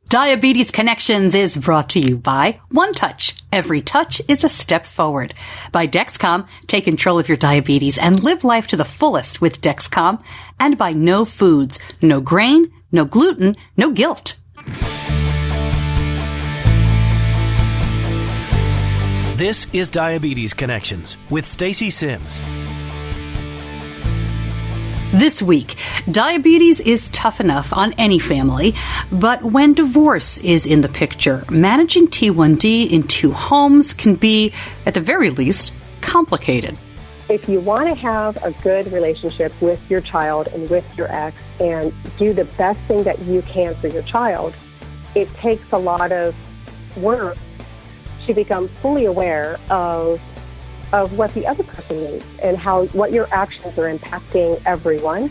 Diabetes Connections is brought to you by One Touch. Every touch is a step forward. By Dexcom, take control of your diabetes and live life to the fullest with Dexcom. And by No Foods. No grain, no gluten, no guilt. This is Diabetes Connections with Stacey Sims. This week, diabetes is tough enough on any family, but when divorce is in the picture, managing T1D in two homes can be, at the very least, complicated. If you want to have a good relationship with your child and with your ex and do the best thing that you can for your child, it takes a lot of work to become fully aware of what the other person needs and what your actions are impacting everyone.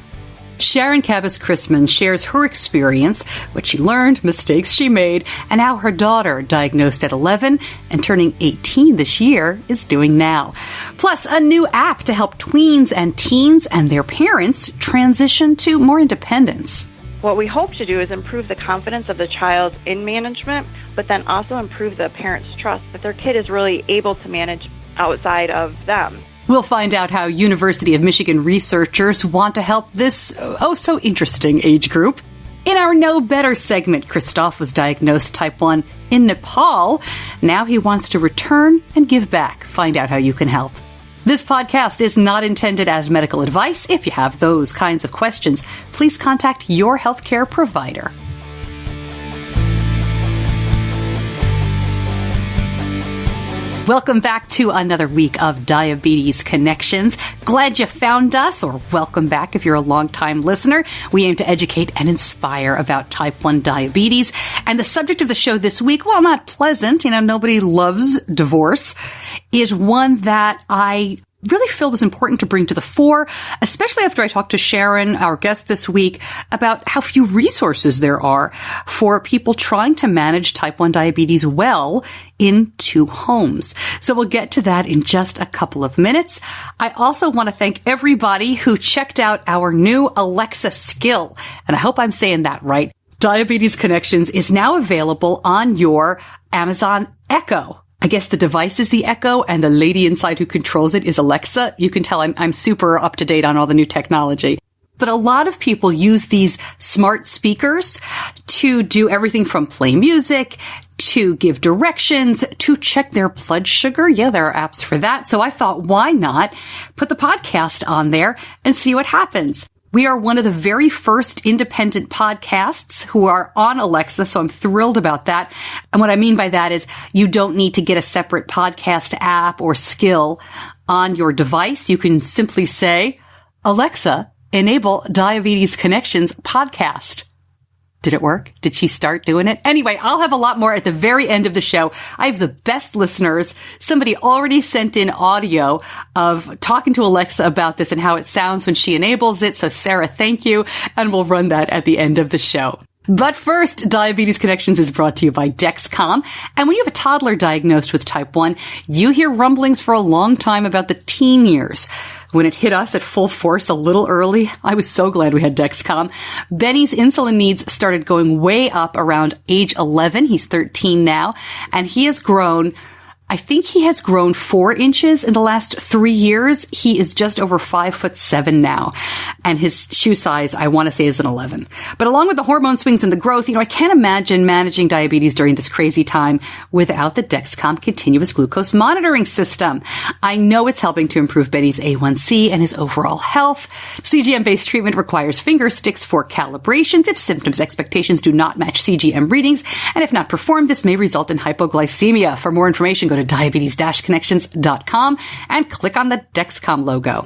Sharon Kabbas Chrisman shares her experience, what she learned, mistakes she made, and how her daughter, diagnosed at 11 and turning 18 this year, is doing now. Plus, a new app to help tweens and teens and their parents transition to more independence. What we hope to do is improve the confidence of the child in management, but then also improve the parents' trust that their kid is really able to manage outside of them. We'll find out how University of Michigan researchers want to help this so interesting age group. In our Know Better segment, Christophe was diagnosed type 1 in Nepal. Now he wants to return and give back. Find out how you can help. This podcast is not intended as medical advice. If you have those kinds of questions, please contact your healthcare provider. Welcome back to another week of Diabetes Connections. Glad you found us, or welcome back if you're a longtime listener. We aim to educate and inspire about type 1 diabetes. And the subject of the show this week, while not pleasant, nobody loves divorce, is one that I really feel was important to bring to the fore, especially after I talked to Sharon, our guest this week, about how few resources there are for people trying to manage type 1 diabetes well in two homes. So we'll get to that in just a couple of minutes. I also want to thank everybody who checked out our new Alexa skill, and I hope I'm saying that right. Diabetes Connections is now available on your Amazon Echo. I guess the device is the Echo and the lady inside who controls it is Alexa. You can tell I'm super up to date on all the new technology. But a lot of people use these smart speakers to do everything from play music, to give directions, to check their blood sugar. Yeah, there are apps for that. So I thought, why not put the podcast on there and see what happens? We are one of the very first independent podcasts who are on Alexa, so I'm thrilled about that. And what I mean by that is you don't need to get a separate podcast app or skill on your device. You can simply say, Alexa, enable Diabetes Connections podcast. Did it work? Did she start doing it? Anyway, I'll have a lot more at the very end of the show. I have the best listeners. Somebody already sent in audio of talking to Alexa about this and how it sounds when she enables it. So Sara, thank you. And we'll run that at the end of the show. But first, Diabetes Connections is brought to you by Dexcom. And when you have a toddler diagnosed with type 1, you hear rumblings for a long time about the teen years. When it hit us at full force a little early, I was so glad we had Dexcom. Benny's insulin needs started going way up around age 11. He's 13 now, and he has grown. I think he has grown 4 inches in the last 3 years. He is just over 5'7" now. And his shoe size, I want to say, is an 11. But along with the hormone swings and the growth, I can't imagine managing diabetes during this crazy time without the Dexcom continuous glucose monitoring system. I know it's helping to improve Benny's A1C and his overall health. CGM-based treatment requires finger sticks for calibrations if symptoms expectations do not match CGM readings. And if not performed, this may result in hypoglycemia. For more information, go to diabetes-connections.com and click on the Dexcom logo.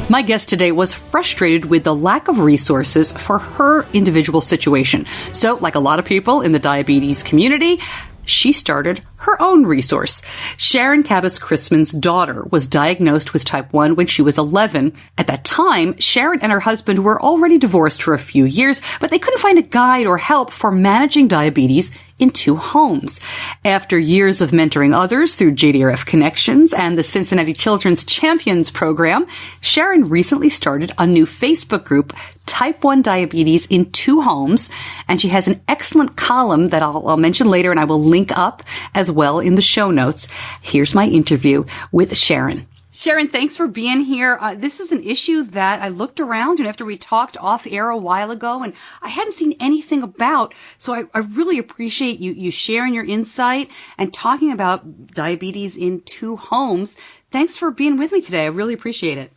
My guest today was frustrated with the lack of resources for her individual situation. So, like a lot of people in the diabetes community, she started her own resource. Sharon Kabbas Chrisman's daughter was diagnosed with type 1 when she was 11. At that time, Sharon and her husband were already divorced for a few years, but they couldn't find a guide or help for managing diabetes in 2 homes. After years of mentoring others through JDRF Connections and the Cincinnati Children's Champions program, Sharon recently started a new Facebook group, Type 1 Diabetes in 2 Homes, and she has an excellent column that I'll mention later, and I will link up as well in the show notes. Here's my interview with Sharon. Sharon, thanks for being here. This is an issue that I looked around and after we talked off air a while ago, and I hadn't seen anything about. So I really appreciate you sharing your insight and talking about diabetes in 2 homes. Thanks for being with me today. I really appreciate it.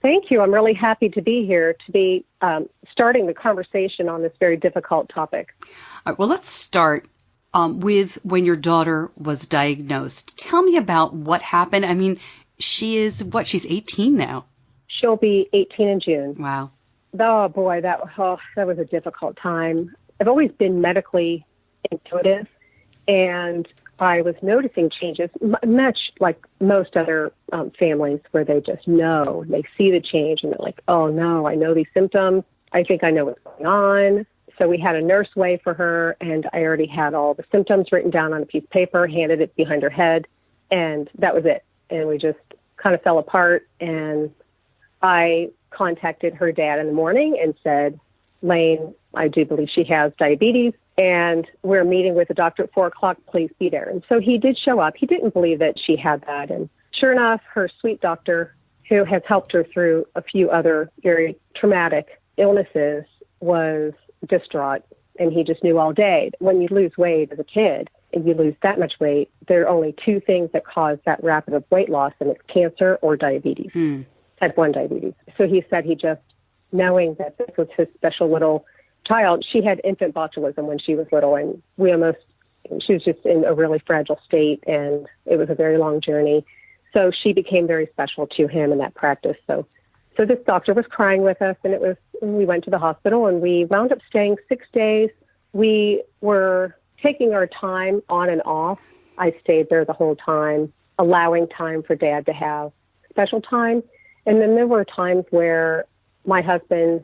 Thank you. I'm really happy to be here to be starting the conversation on this very difficult topic. All right, well, let's start with when your daughter was diagnosed. Tell me about what happened. I mean, she's 18 now. She'll be 18 in June. Wow. Oh, boy, that was a difficult time. I've always been medically intuitive, and I was noticing changes, much like most other families where they just know, they see the change, and they're like, oh, no, I know these symptoms. I think I know what's going on. So we had a nurse weigh for her, and I already had all the symptoms written down on a piece of paper, handed it behind her head, and that was it. And we just kind of fell apart, and I contacted her dad in the morning and said, Lane, I do believe she has diabetes, and we're meeting with the doctor at 4 o'clock. Please be there. And so he did show up. He didn't believe that she had that. And sure enough, her sweet doctor, who has helped her through a few other very traumatic illnesses, was distraught. And he just knew all day that when you lose weight as a kid and you lose that much weight, there are only 2 things that cause that rapid of weight loss, and it's cancer or diabetes, type 1 diabetes. So he said he just, knowing that this was his special little child, she had infant botulism when she was little, and she was just in a really fragile state, and it was a very long journey. So she became very special to him in that practice. So this doctor was crying with us, and we went to the hospital, and we wound up staying 6 days. We were taking our time on and off. I stayed there the whole time, allowing time for Dad to have special time. And then there were times where my husband,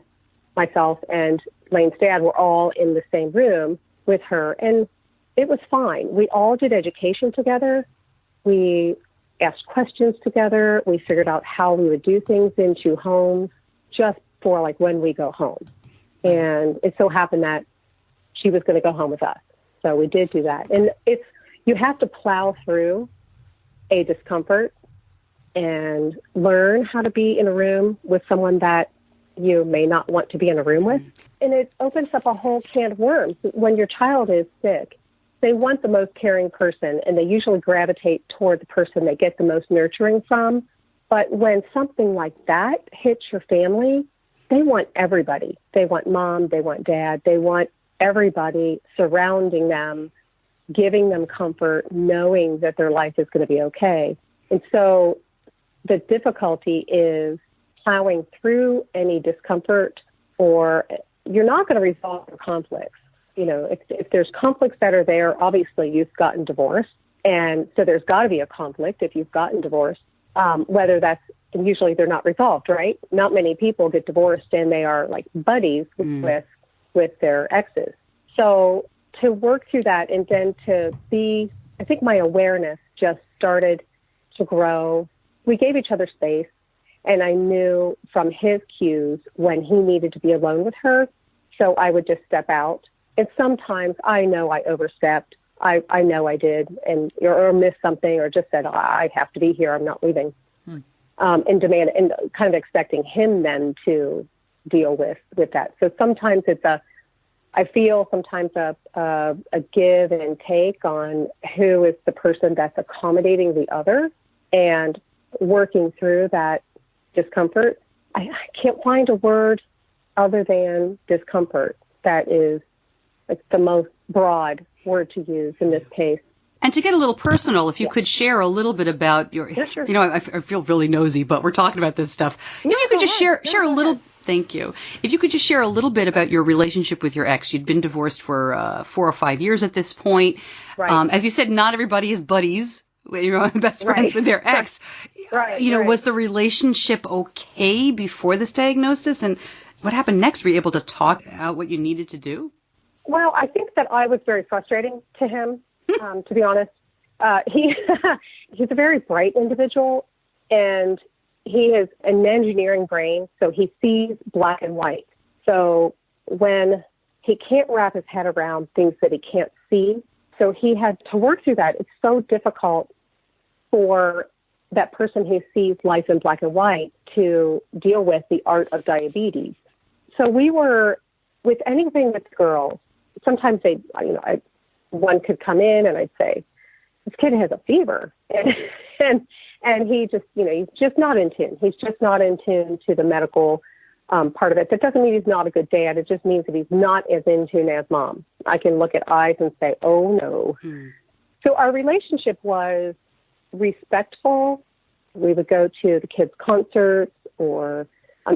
myself, and Lane's dad were all in the same room with her, and it was fine. We all did education together. We asked questions together. We figured out how we would do things in 2 homes just for like when we go home. And it so happened that she was going to go home with us. So we did do that. And you have to plow through a discomfort and learn how to be in a room with someone that you may not want to be in a room with. And it opens up a whole can of worms. When your child is sick, they want the most caring person, and they usually gravitate toward the person they get the most nurturing from. But when something like that hits your family, they want everybody. They want mom, they want dad, they want everybody surrounding them, giving them comfort, knowing that their life is going to be okay. And so the difficulty is plowing through any discomfort, or you're not going to resolve your conflicts. You know, if there's conflicts that are there, obviously you've gotten divorced, and so there's got to be a conflict if you've gotten divorced, whether that's, and usually they're not resolved, right? Not many people get divorced and they are like buddies with their exes. So to work through that, and then to be, I think my awareness just started to grow. We gave each other space, and I knew from his cues when he needed to be alone with her. So I would just step out. And sometimes I know I overstepped. I know I did, or missed something, or just said, I have to be here, I'm not leaving. And demand, and kind of expecting him then to deal with that. So sometimes I feel sometimes a give and take on who is the person that's accommodating the other and working through that discomfort. I can't find a word other than discomfort that is like the most broad word to use in this case. And to get a little personal, if you could share a little bit about your, sure. You know, I feel really nosy, but we're talking about this stuff. If you could just share a little, thank you. If you could just share a little bit about your relationship with your ex. You'd been divorced for 4 or 5 years at this point. Right. As you said, not everybody is buddies, best friends with their ex. Right. Was the relationship okay before this diagnosis? And what happened next? Were you able to talk out what you needed to do? Well, I think that I was very frustrating to him, to be honest. He's a very bright individual, and he has an engineering brain, so he sees black and white. So when he can't wrap his head around things that he can't see, so he had to work through that. It's so difficult for that person who sees life in black and white to deal with the art of diabetes. So we were, with anything with girls, sometimes one could come in and I'd say, this kid has a fever. And he just, he's just not in tune. He's just not in tune to the medical part of it. That doesn't mean he's not a good dad. It just means that he's not as in tune as mom. I can look at eyes and say, oh, no. So our relationship was respectful. We would go to the kids' concerts or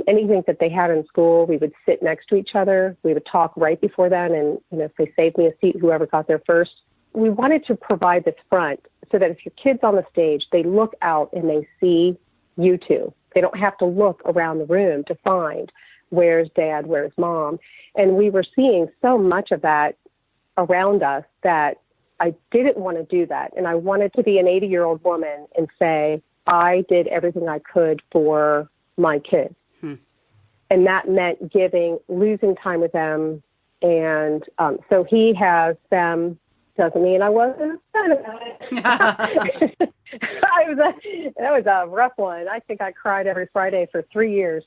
anything that they had in school. We would sit next to each other. We would talk right before then. And, if they saved me a seat, whoever got there first. We wanted to provide this front so that if your kid's on the stage, they look out and they see you two. They don't have to look around the room to find where's dad, where's mom. And we were seeing so much of that around us that I didn't want to do that. And I wanted to be an 80-year-old woman and say, I did everything I could for my kids. And that meant losing time with them. And so he has them. Doesn't mean I wasn't upset about it. That was a rough one. I think I cried every Friday for 3 years.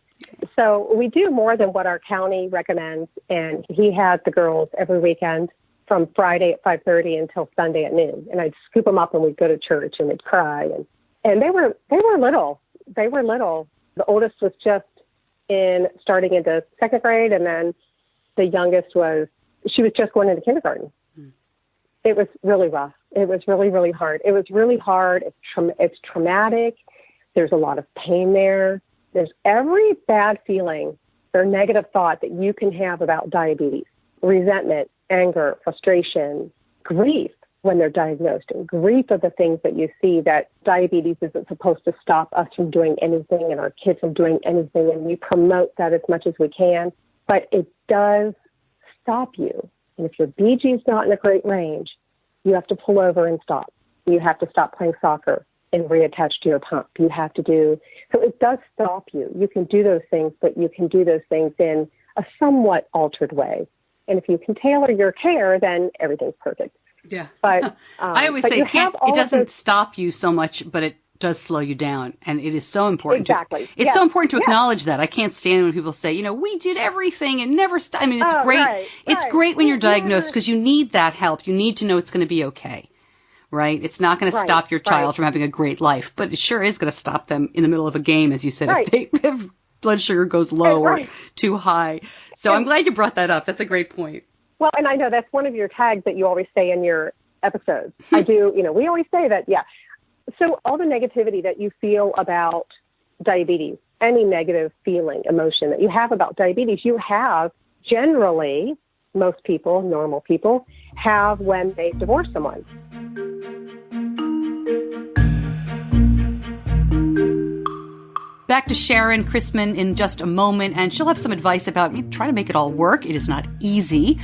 So we do more than what our county recommends. And he had the girls every weekend from Friday at 5:30 until Sunday at noon. And I'd scoop them up and we'd go to church and they'd cry. And they were little. They were little. The oldest was just starting into second grade. And then the youngest she was just going into kindergarten. It was really rough. It was really, really hard. It was really hard. It's traumatic. There's a lot of pain there. There's every bad feeling or negative thought that you can have about diabetes. Resentment, anger, frustration, grief when they're diagnosed, and grief of the things that you see that diabetes isn't supposed to stop us from doing anything and our kids from doing anything, and we promote that as much as we can. But it does stop you. And if your BG is not in a great range, you have to pull over and stop. You have to stop playing soccer and reattach to your pump. So it does stop you. You can do those things, but you can do those things in a somewhat altered way. And if you can tailor your care, then everything's perfect. Yeah. But I always say it doesn't stop you so much, but it does slow you down. And it is so important. Exactly. It's so important to acknowledge that. I can't stand when people say, we did everything and never stopped. I mean, it's great. Right, it's great when you're diagnosed because you need that help. You need to know it's going to be okay. Right? It's not going to stop your child from having a great life, but it sure is going to stop them in the middle of a game, as you said, if blood sugar goes low or too high. So I'm glad you brought that up. That's a great point. Well, and I know that's one of your tags that you always say in your episodes. I do, we always say that, So all the negativity that you feel about diabetes, any negative feeling, emotion that you have about diabetes, you have generally, most people, normal people, have when they divorce someone. Back to Sharon Chrisman in just a moment, and she'll have some advice about trying to make it all work. It is not easy.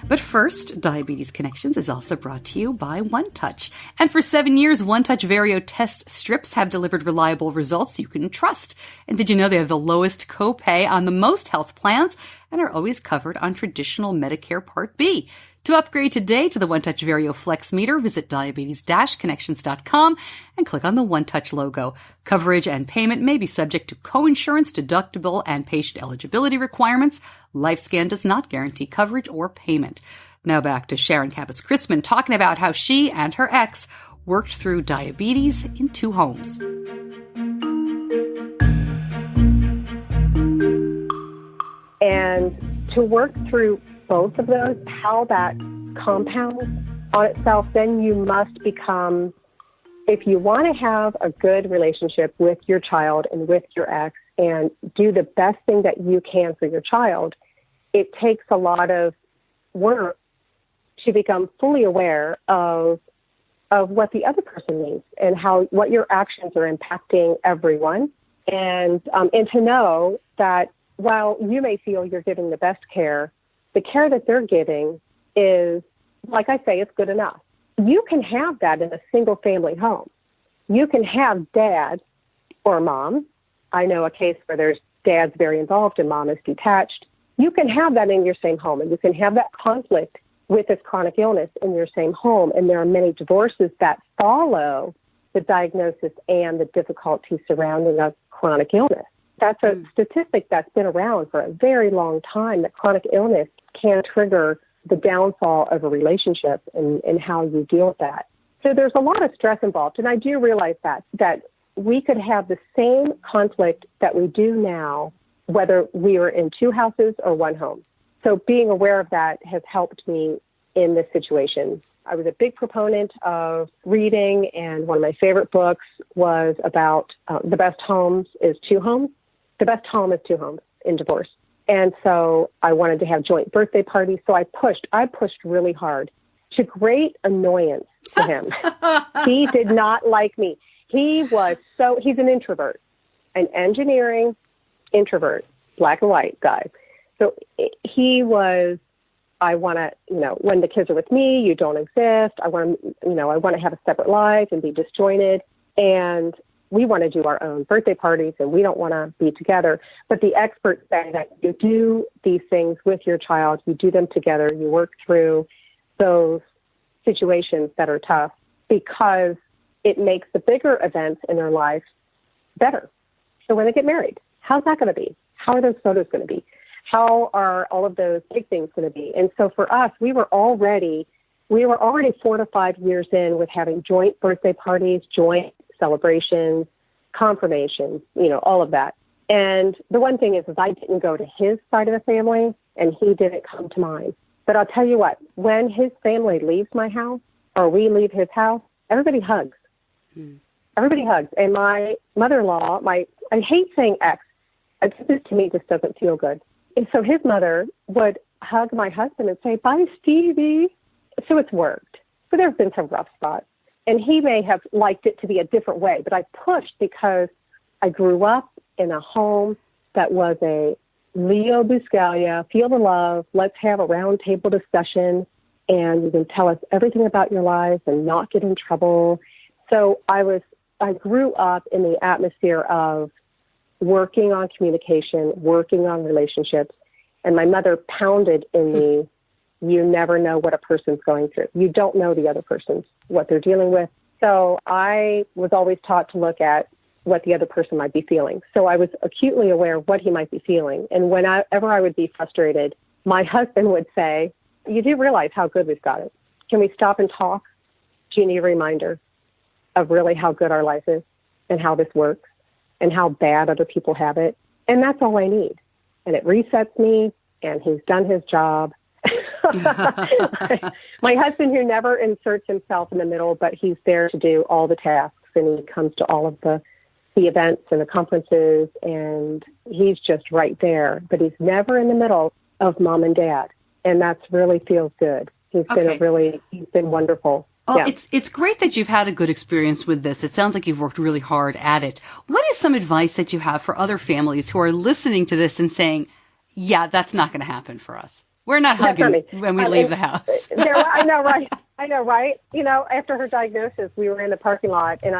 But first, Diabetes Connections is also brought to you by OneTouch. And for 7 years, OneTouch Vario test strips have delivered reliable results you can trust. And did you know they have the lowest copay on the most health plans and are always covered on traditional Medicare Part B? To upgrade today to the OneTouch Vario Flex Meter, visit diabetes-connections.com and click on the OneTouch logo. Coverage and payment may be subject to coinsurance, deductible, and patient eligibility requirements. LifeScan does not guarantee coverage or payment. Now back to Sharon Kabbas Chrisman talking about how she and her ex worked through diabetes in 2 homes. And to work through both of those, how that compounds on itself, then you must become, if you want to have a good relationship with your child and with your ex and do the best thing that you can for your child, it takes a lot of work to become fully aware of what the other person needs and what your actions are impacting everyone, and to know that while you may feel you're giving the best care, the care that they're giving is, like I say, it's good enough. You can have that in a single-family home. You can have dad or mom. I know a case where there's dad's very involved and mom is detached. You can have that in your same home, and you can have that conflict with this chronic illness in your same home. And there are many divorces that follow the diagnosis and the difficulty surrounding a chronic illness. That's a statistic that's been around for a very long time, that chronic illness can trigger the downfall of a relationship and how you deal with that. So there's a lot of stress involved. And I do realize that we could have the same conflict that we do now, whether we are in two houses or one home. So being aware of that has helped me in this situation. I was a big proponent of reading, and one of my favorite books was about the best homes is two homes. The best home is two homes in divorce. And so I wanted to have joint birthday parties. So I pushed really hard, to great annoyance to him. He did not like me. He's an introvert, an engineering introvert, black and white guy. So I want to, when the kids are with me, you don't exist. I want to have a separate life and be disjointed. And we want to do our own birthday parties, and we don't want to be together. But the experts say that you do these things with your child, you do them together, you work through those situations that are tough, because it makes the bigger events in their life better. So when they get married, how's that going to be? How are those photos going to be? How are all of those big things going to be? And so for us, we were already 4 to 5 years in with having joint birthday parties, joint celebrations, confirmations, all of that. And the one thing is I didn't go to his side of the family, and he didn't come to mine. But I'll tell you what, when his family leaves my house or we leave his house, everybody hugs. Everybody hugs. And my mother-in-law, I hate saying ex. This to me just doesn't feel good. And so his mother would hug my husband and say, "Bye, Stevie." So it's worked. So there have been some rough spots. And he may have liked it to be a different way, but I pushed because I grew up in a home that was a Leo Buscaglia, feel the love, let's have a round table discussion, and you can tell us everything about your lives and not get in trouble. So I grew up in the atmosphere of working on communication, working on relationships, and my mother pounded in me, you never know what a person's going through. You don't know the other person's, what they're dealing with. So I was always taught to look at what the other person might be feeling. So I was acutely aware of what he might be feeling. And whenever I would be frustrated, my husband would say, "You do realize how good we've got it. Can we stop and talk? Do you need a reminder of really how good our life is and how this works and how bad other people have it?" And that's all I need. And it resets me, and he's done his job. My husband, who never inserts himself in the middle, but he's there to do all the tasks, and he comes to all of the events and the conferences, and he's just right there, but he's never in the middle of mom and dad. And that's really feels good. He's been wonderful. Oh, yeah. It's great that you've had a good experience with this. It sounds like you've worked really hard at it. What is some advice that you have for other families who are listening to this and saying, yeah, that's not going to happen for us? We're not hugging when we leave the house. I know, right? After her diagnosis, we were in the parking lot, and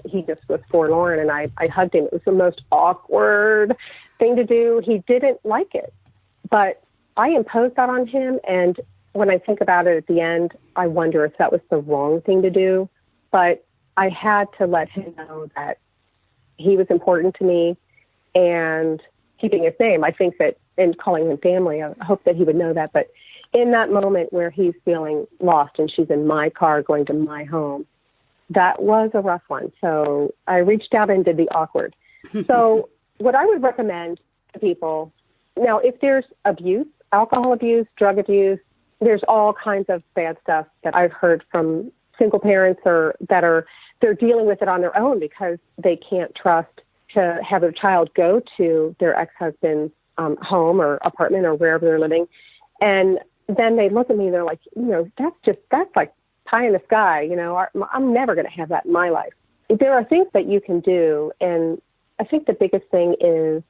he just was forlorn, and I hugged him. It was the most awkward thing to do. He didn't like it, but I imposed that on him, and when I think about it at the end, I wonder if that was the wrong thing to do, but I had to let him know that he was important to me, and keeping his name, I think that, and calling him family, I hope that he would know that. But in that moment where he's feeling lost and she's in my car going to my home, that was a rough one. So I reached out and did the awkward. So what I would recommend to people, now, if there's abuse, alcohol abuse, drug abuse, there's all kinds of bad stuff that I've heard from single parents they're dealing with it on their own because they can't trust to have their child go to their ex-husband's home or apartment or wherever they're living. And then they look at me and they're like, that's like pie in the sky. I'm never going to have that in my life. There are things that you can do. And I think the biggest thing is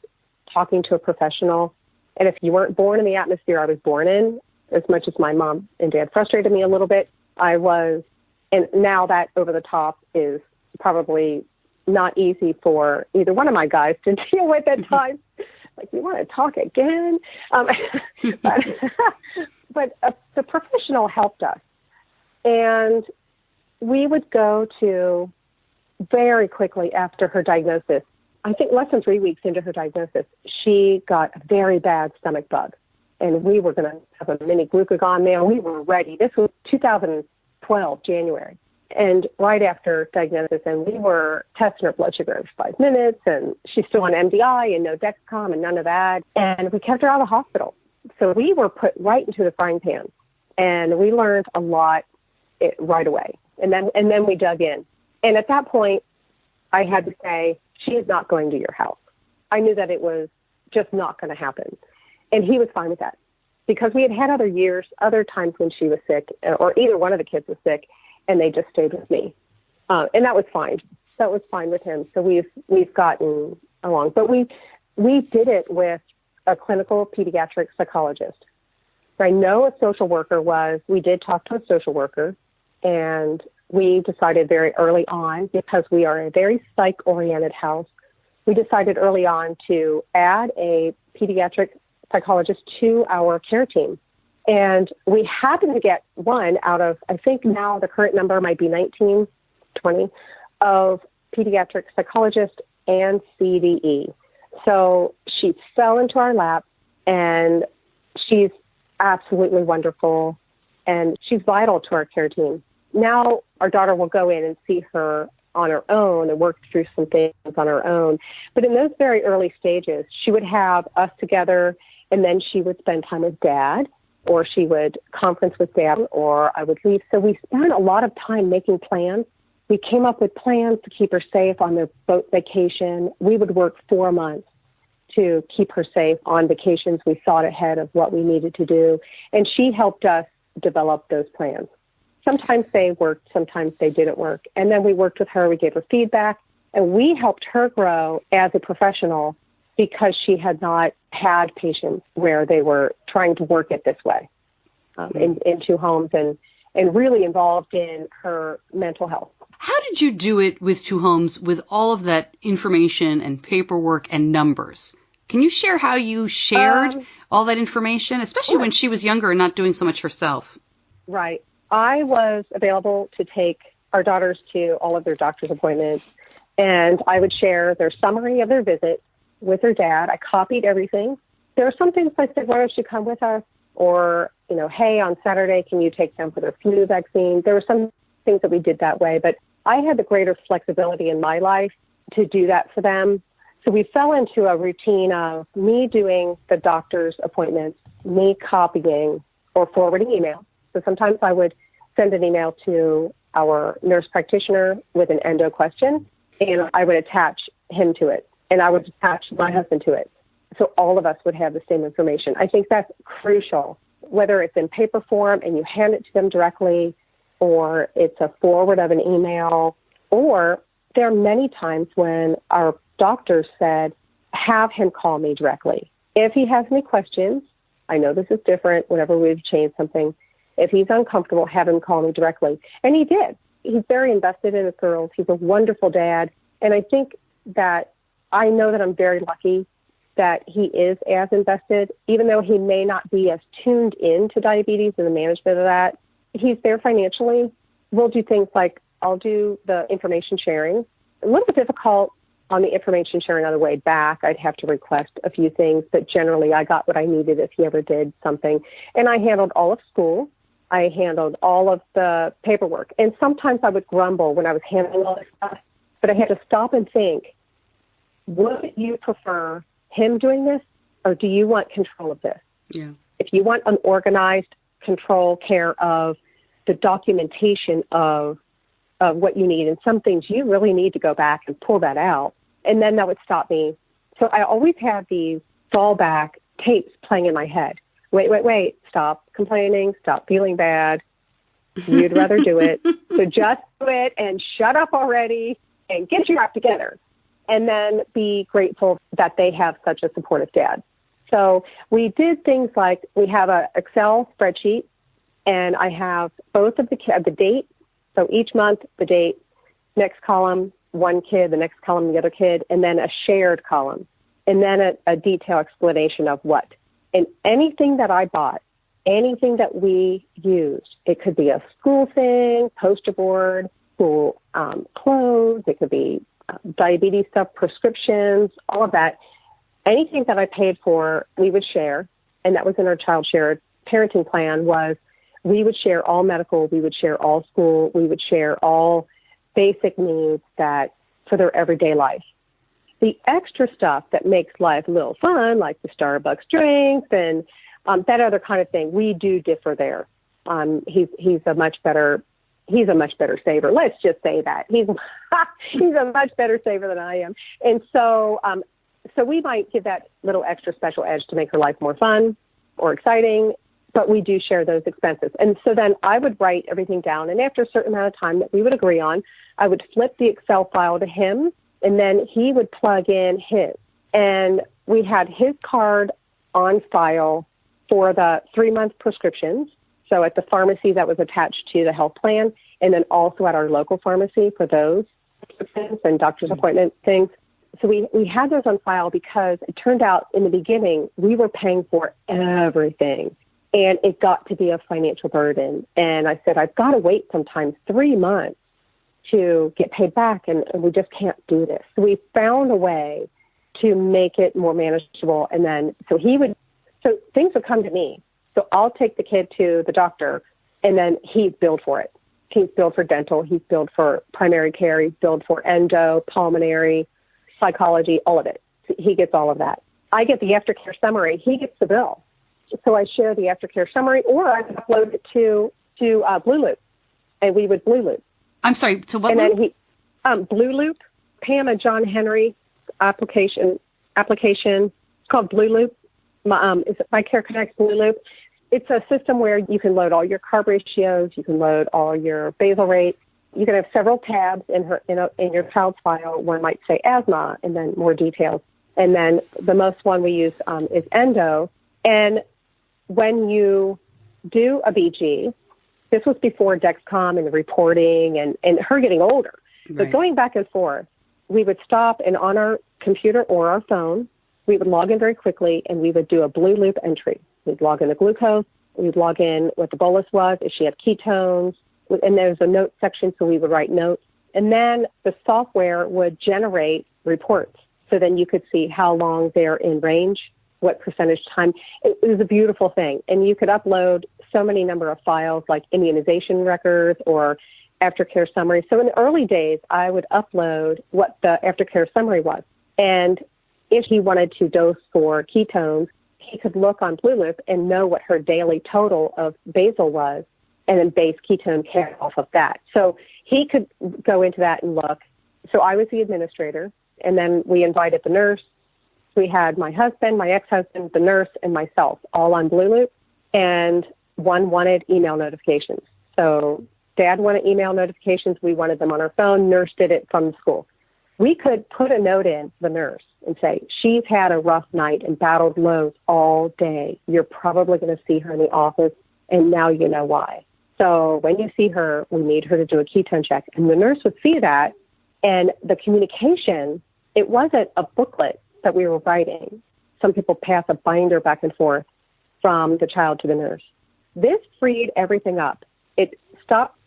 talking to a professional. And if you weren't born in the atmosphere I was born in, as much as my mom and dad frustrated me a little bit, and now that over the top is probably not easy for either one of my guys to deal with at times. Like, you want to talk again? But the professional helped us. And we would go to, very quickly after her diagnosis, I think less than 3 weeks into her diagnosis, she got a very bad stomach bug. And we were going to have a mini glucagon there. We were ready. This was 2012, January. And right after diagnosis, and we were testing her blood sugar every 5 minutes, and she's still on MDI and no Dexcom and none of that. And we kept her out of the hospital. So we were put right into the frying pan, and we learned a lot right away. And then we dug in. And at that point, I had to say, she is not going to your house. I knew that it was just not going to happen. And he was fine with that, because we had other times when she was sick, or either one of the kids was sick, and they just stayed with me. And that was fine. That was fine with him. So we've gotten along. But we did it with a clinical pediatric psychologist. I know a social worker we did talk to a social worker, and we decided very early on, because we are a very psych-oriented house, we decided early on to add a pediatric psychologist to our care team. And we happened to get one out of, I think now the current number might be 19, 20, of pediatric psychologists and CDE. So she fell into our lap, and she's absolutely wonderful, and she's vital to our care team. Now our daughter will go in and see her on her own and work through some things on her own. But in those very early stages, she would have us together, and then she would spend time with Dad, or she would conference with Dad, or I would leave. So we spent a lot of time making plans. We came up with plans to keep her safe on their boat vacation. We would work 4 months to keep her safe on vacations. We thought ahead of what we needed to do, and she helped us develop those plans. Sometimes they worked, sometimes they didn't work. And then we worked with her, we gave her feedback, and we helped her grow as a professional, because she had not had patients where they were trying to work it this way in two homes, and really involved in her mental health. How did you do it with two homes with all of that information and paperwork and numbers? Can you share how you shared all that information, especially when she was younger and not doing so much herself? Right. I was available to take our daughters to all of their doctor's appointments, and I would share their summary of their visit with their dad. I copied everything. There are some things I said, why don't you come with us? Or, hey, on Saturday, can you take them for their flu vaccine? There were some things that we did that way, but I had the greater flexibility in my life to do that for them. So we fell into a routine of me doing the doctor's appointments, me copying or forwarding emails. So sometimes I would send an email to our nurse practitioner with an endo question, and I would attach him to it, and I would attach my husband to it. So all of us would have the same information. I think that's crucial, whether it's in paper form and you hand it to them directly, or it's a forward of an email, or there are many times when our doctor said, have him call me directly. If he has any questions, I know this is different whenever we've changed something. If he's uncomfortable, have him call me directly. And he did. He's very invested in his girls. He's a wonderful dad. And I think that I know that I'm very lucky that he is as invested, even though he may not be as tuned into diabetes and the management of that. He's there financially. We'll do things like I'll do the information sharing. A little bit difficult on the information sharing on the way back. I'd have to request a few things, but generally I got what I needed if he ever did something. And I handled all of school. I handled all of the paperwork. And sometimes I would grumble when I was handling all this stuff, but I had to stop and think, would you prefer him doing this, or do you want control of this? Yeah. If you want an organized control care of the documentation of what you need, and some things you really need to go back and pull that out, and then that would stop me. So I always had these fallback tapes playing in my head. Wait, stop complaining, stop feeling bad. You'd rather do it. So just do it and shut up already and get your act together. And then be grateful that they have such a supportive dad. So we did things like we have a Excel spreadsheet, and I have both of the date. So each month, the date, next column, one kid, the next column, the other kid, and then a shared column, and then a detailed explanation of what. And anything that I bought, anything that we used, it could be a school thing, poster board, school clothes, it could be diabetes stuff, prescriptions, all of that. Anything that I paid for, we would share, and that was in our child shared parenting plan, was we would share all medical, we would share all school, we would share all basic needs that for their everyday life. The extra stuff that makes life a little fun, like the Starbucks drinks and that other kind of thing, we do differ there. He's a much better saver. Let's just say that he's a much better saver than I am, and so we might give that little extra special edge to make her life more fun or exciting. But we do share those expenses. And so then I would write everything down. And after a certain amount of time that we would agree on, I would flip the Excel file to him, and then he would plug in his. And we had his card on file for the 3-month prescriptions. So at the pharmacy that was attached to the health plan, and then also at our local pharmacy for those prescriptions and doctor's appointment things. So we had those on file because it turned out in the beginning we were paying for everything. And it got to be a financial burden. And I said, I've got to wait sometimes 3 months to get paid back, and we just can't do this. So we found a way to make it more manageable. And then, so things would come to me. So I'll take the kid to the doctor, and then he's billed for it. He's billed for dental. He's billed for primary care. He's billed for endo, pulmonary, psychology, all of it. So he gets all of that. I get the aftercare summary. He gets the bill. So I share the aftercare summary, or I would upload it to Blue Loop, and we would Blue Loop. I'm sorry, to what and loop? Then Blue Loop, Pam and John Henry application. It's called Blue Loop. Is it My Care Connects Blue Loop? It's a system where you can load all your carb ratios, you can load all your basal rates. You can have several tabs in your child's file. One might say asthma, and then more details. And then the most one we use is endo. And when you do a BG, this was before Dexcom and the reporting and her getting older. Right. But going back and forth, we would stop, and on our computer or our phone, we would log in very quickly, and we would do a Blue Loop entry. We'd log in the glucose. We'd log in what the bolus was, if she had ketones. And there's a note section, so we would write notes. And then the software would generate reports. So then you could see how long they're in range, what percentage time. It was a beautiful thing. And you could upload so many number of files like immunization records or aftercare summary. So in the early days, I would upload what the aftercare summary was. And if he wanted to dose for ketones, he could look on Blue Loop and know what her daily total of basal was and then base ketone care off of that. So he could go into that and look. So I was the administrator, and then we invited the nurse. We had my husband, my ex-husband, the nurse, and myself all on Blue Loop, and one wanted email notifications. So Dad wanted email notifications. We wanted them on our phone. Nurse did it from the school. We could put a note in the nurse and say, she's had a rough night and battled lows all day. You're probably going to see her in the office, and now you know why. So when you see her, we need her to do a ketone check. And the nurse would see that, and the communication, it wasn't a booklet that we were writing. Some people pass a binder back and forth from the child to the nurse. This freed everything up. It stopped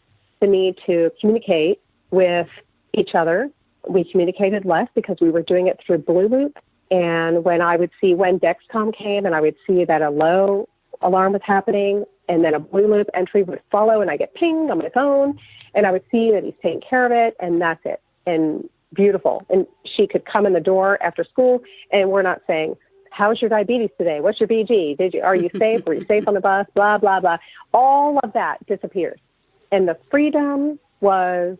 the need to communicate with each other. We communicated less because we were doing it through Blue Loop. And when I would see when Dexcom came and I would see that a low alarm was happening, and then a Blue Loop entry would follow, and I get pinged on my phone, and I would see that he's taking care of it, and that's it. And beautiful. And she could come in the door after school, and we're not saying, how's your diabetes today? What's your BG? Are you safe? Were you safe on the bus? Blah, blah, blah. All of that disappears. And the freedom was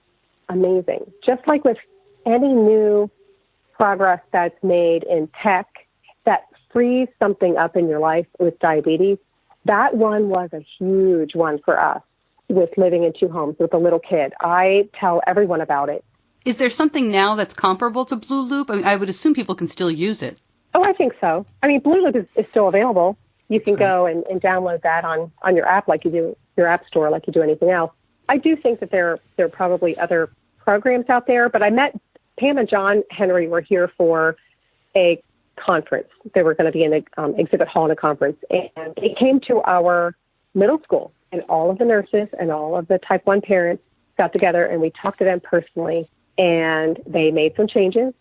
amazing. Just like with any new progress that's made in tech that frees something up in your life with diabetes, that one was a huge one for us with living in 2 homes with a little kid. I tell everyone about it. Is there something now that's comparable to Blue Loop? I mean, I would assume people can still use it. Oh, I think so. I mean, Blue Loop is still available. You can go and download that on your app like you do your app store, like you do anything else. I do think that there are probably other programs out there, but I met Pam and John Henry were here for a conference. They were going to be in an exhibit hall in a conference, and they came to our middle school, and all of the nurses and all of the type 1 parents got together, and we talked to them personally, and they made some changes,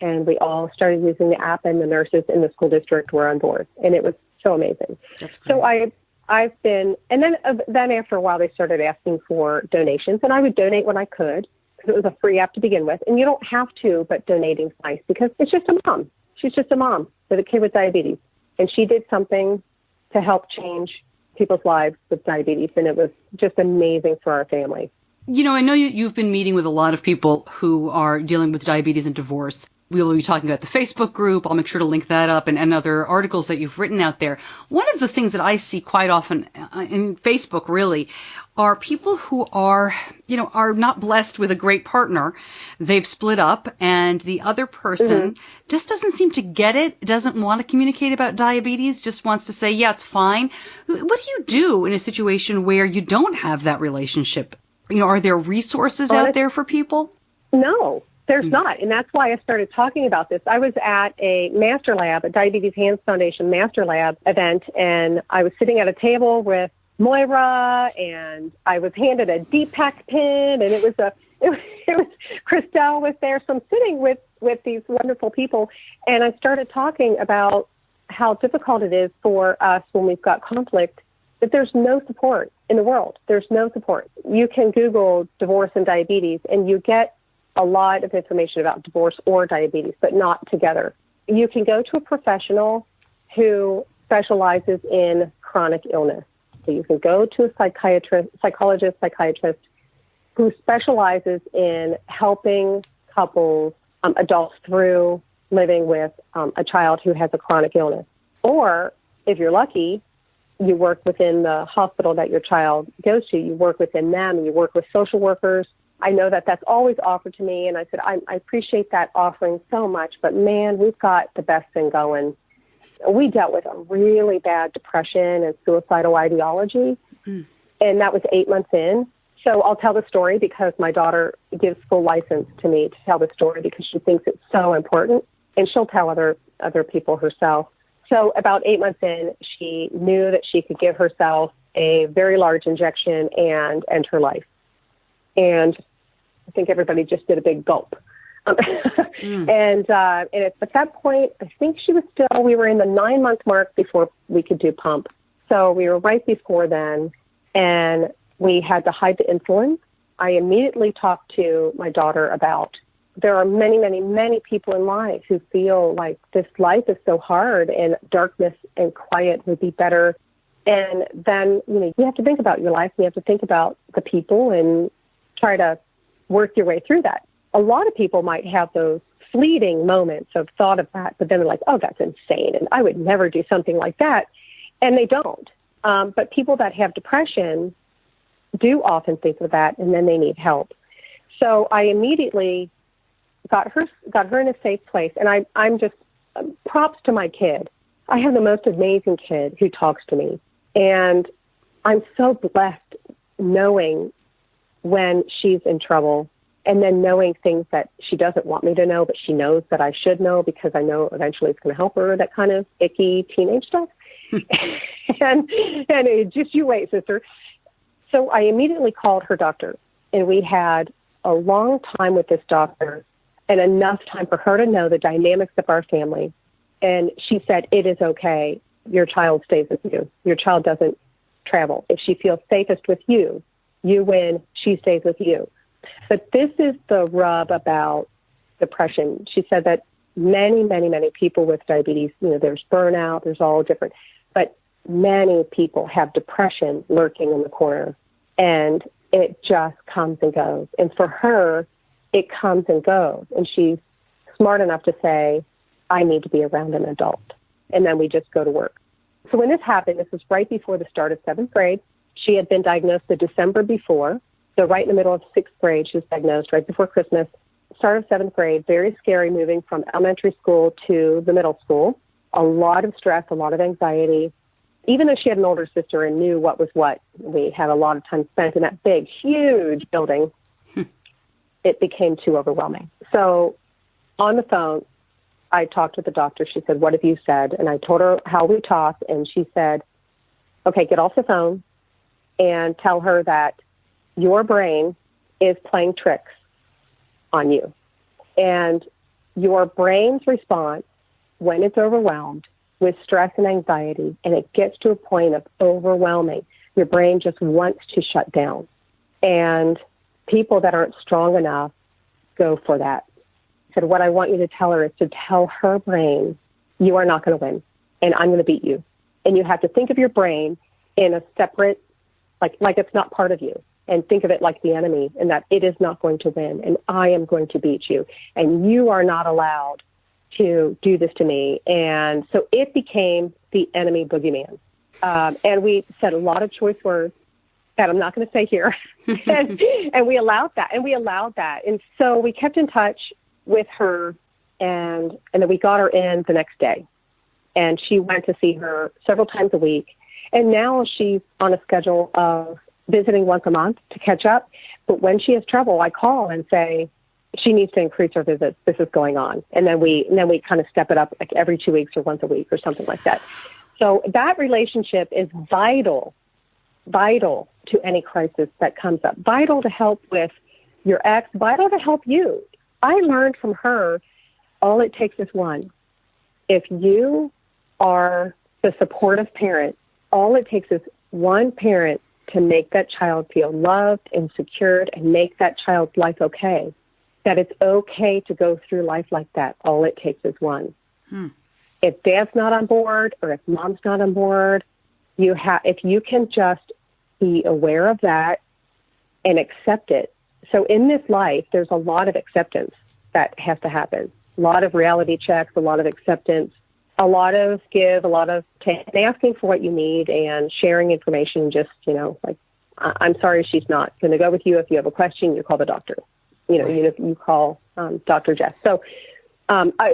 and we all started using the app, and the nurses in the school district were on board, and it was so amazing. That's great. So I've been, and then after a while they started asking for donations, and I would donate when I could because it was a free app to begin with. And you don't have to, but donating's nice because it's just a mom. She's just a mom with a kid with diabetes, and she did something to help change people's lives with diabetes, and it was just amazing for our family. You know, I know you've been meeting with a lot of people who are dealing with diabetes and divorce. We will be talking about the Facebook group. I'll make sure to link that up and other articles that you've written out there. One of the things that I see quite often in Facebook really are people who are not blessed with a great partner. They've split up and the other person just doesn't seem to get it, doesn't want to communicate about diabetes, just wants to say, yeah, it's fine. What do you do in a situation where you don't have that relationship? You know, are there resources out there for people? No. There's not, and that's why I started talking about this. I was at a Master Lab, a Diabetes Hands Foundation Master Lab event, and I was sitting at a table with Moira, and I was handed a Deepak pin, and it was Christelle was there. So I'm sitting with these wonderful people, and I started talking about how difficult it is for us when we've got conflict, that there's no support in the world. There's no support. You can Google divorce and diabetes, and you get a lot of information about divorce or diabetes, but not together. You can go to a professional who specializes in chronic illness. So you can go to a psychologist who specializes in helping couples, adults through living with a child who has a chronic illness. Or if you're lucky, you work within the hospital that your child goes to. You work within them. You work with social workers. I know that that's always offered to me, and I said, I appreciate that offering so much, but man, we've got the best thing going. We dealt with a really bad depression and suicidal ideology, and that was 8 months in. So I'll tell the story because my daughter gives full license to me to tell the story because she thinks it's so important, and she'll tell other people herself. So about 8 months in, she knew that she could give herself a very large injection and end her life. And I think everybody just did a big gulp. And at that point, I think we were in the 9-month mark before we could do pump. So we were right before then, and we had to hide the insulin. I immediately talked to my daughter about, there are many, many, many people in life who feel like this life is so hard and darkness and quiet would be better. And then, you have to think about your life. You have to think about the people and try to work your way through that. A lot of people might have those fleeting moments of thought of that, but then they're like, oh, that's insane, and I would never do something like that. And they don't. But people that have depression do often think of that, and then they need help. So I immediately got her in a safe place, and I'm just props to my kid. I have the most amazing kid who talks to me, and I'm so blessed knowing when she's in trouble, and then knowing things that she doesn't want me to know, but she knows that I should know because I know eventually it's going to help her, that kind of icky teenage stuff. and it just, you wait, sister. So I immediately called her doctor, and we had a long time with this doctor and enough time for her to know the dynamics of our family. And she said, it is okay. Your child stays with you. Your child doesn't travel. If she feels safest with you, you win, she stays with you. But this is the rub about depression. She said that many, many, many people with diabetes, there's burnout, there's all different, but many people have depression lurking in the corner, and it just comes and goes. And for her, it comes and goes. And she's smart enough to say, I need to be around an adult. And then we just go to work. So when this happened, this was right before the start of 7th grade. She had been diagnosed the December before. So right in the middle of 6th grade, she was diagnosed right before Christmas. Start of 7th grade, very scary moving from elementary school to the middle school. a lot of stress, a lot of anxiety. Even though she had an older sister and knew what was what, we had a lot of time spent in that big, huge building. It became too overwhelming. So on the phone, I talked with the doctor. She said, "What have you said?" And I told her how we talked, and she said, "Okay, get off the phone and tell her that your brain is playing tricks on you. And your brain's response when it's overwhelmed with stress and anxiety, and it gets to a point of overwhelming, your brain just wants to shut down. And people that aren't strong enough go for that." I said, "What I want you to tell her is to tell her brain, you are not going to win, and I'm going to beat you. And you have to think of your brain in a separate, like it's not part of you, and think of it like the enemy, and that it is not going to win, and I am going to beat you, and you are not allowed to do this to me." And so it became the enemy boogeyman. And we said a lot of choice words that I'm not going to say here. and we allowed that. And so we kept in touch with her, and then we got her in the next day. And she went to see her several times a week. And now she's on a schedule of visiting once a month to catch up. But when she has trouble, I call and say, she needs to increase her visits. This is going on. And then we kind of step it up like every 2 weeks or once a week or something like that. So that relationship is vital to any crisis that comes up, vital to help with your ex, vital to help you. I learned from her, all it takes is one. If you are the supportive parent, all it takes is one parent to make that child feel loved and secured and make that child's life okay, that it's okay to go through life like that. All it takes is one. If dad's not on board or if mom's not on board, if you can just be aware of that and accept it. So in this life, there's a lot of acceptance that has to happen. A lot of reality checks, a lot of acceptance, a lot of give, a lot of take, and asking for what you need and sharing information. Just, like, I'm sorry she's not going to go with you. If you have a question, you call the doctor. You call Dr. Jess. So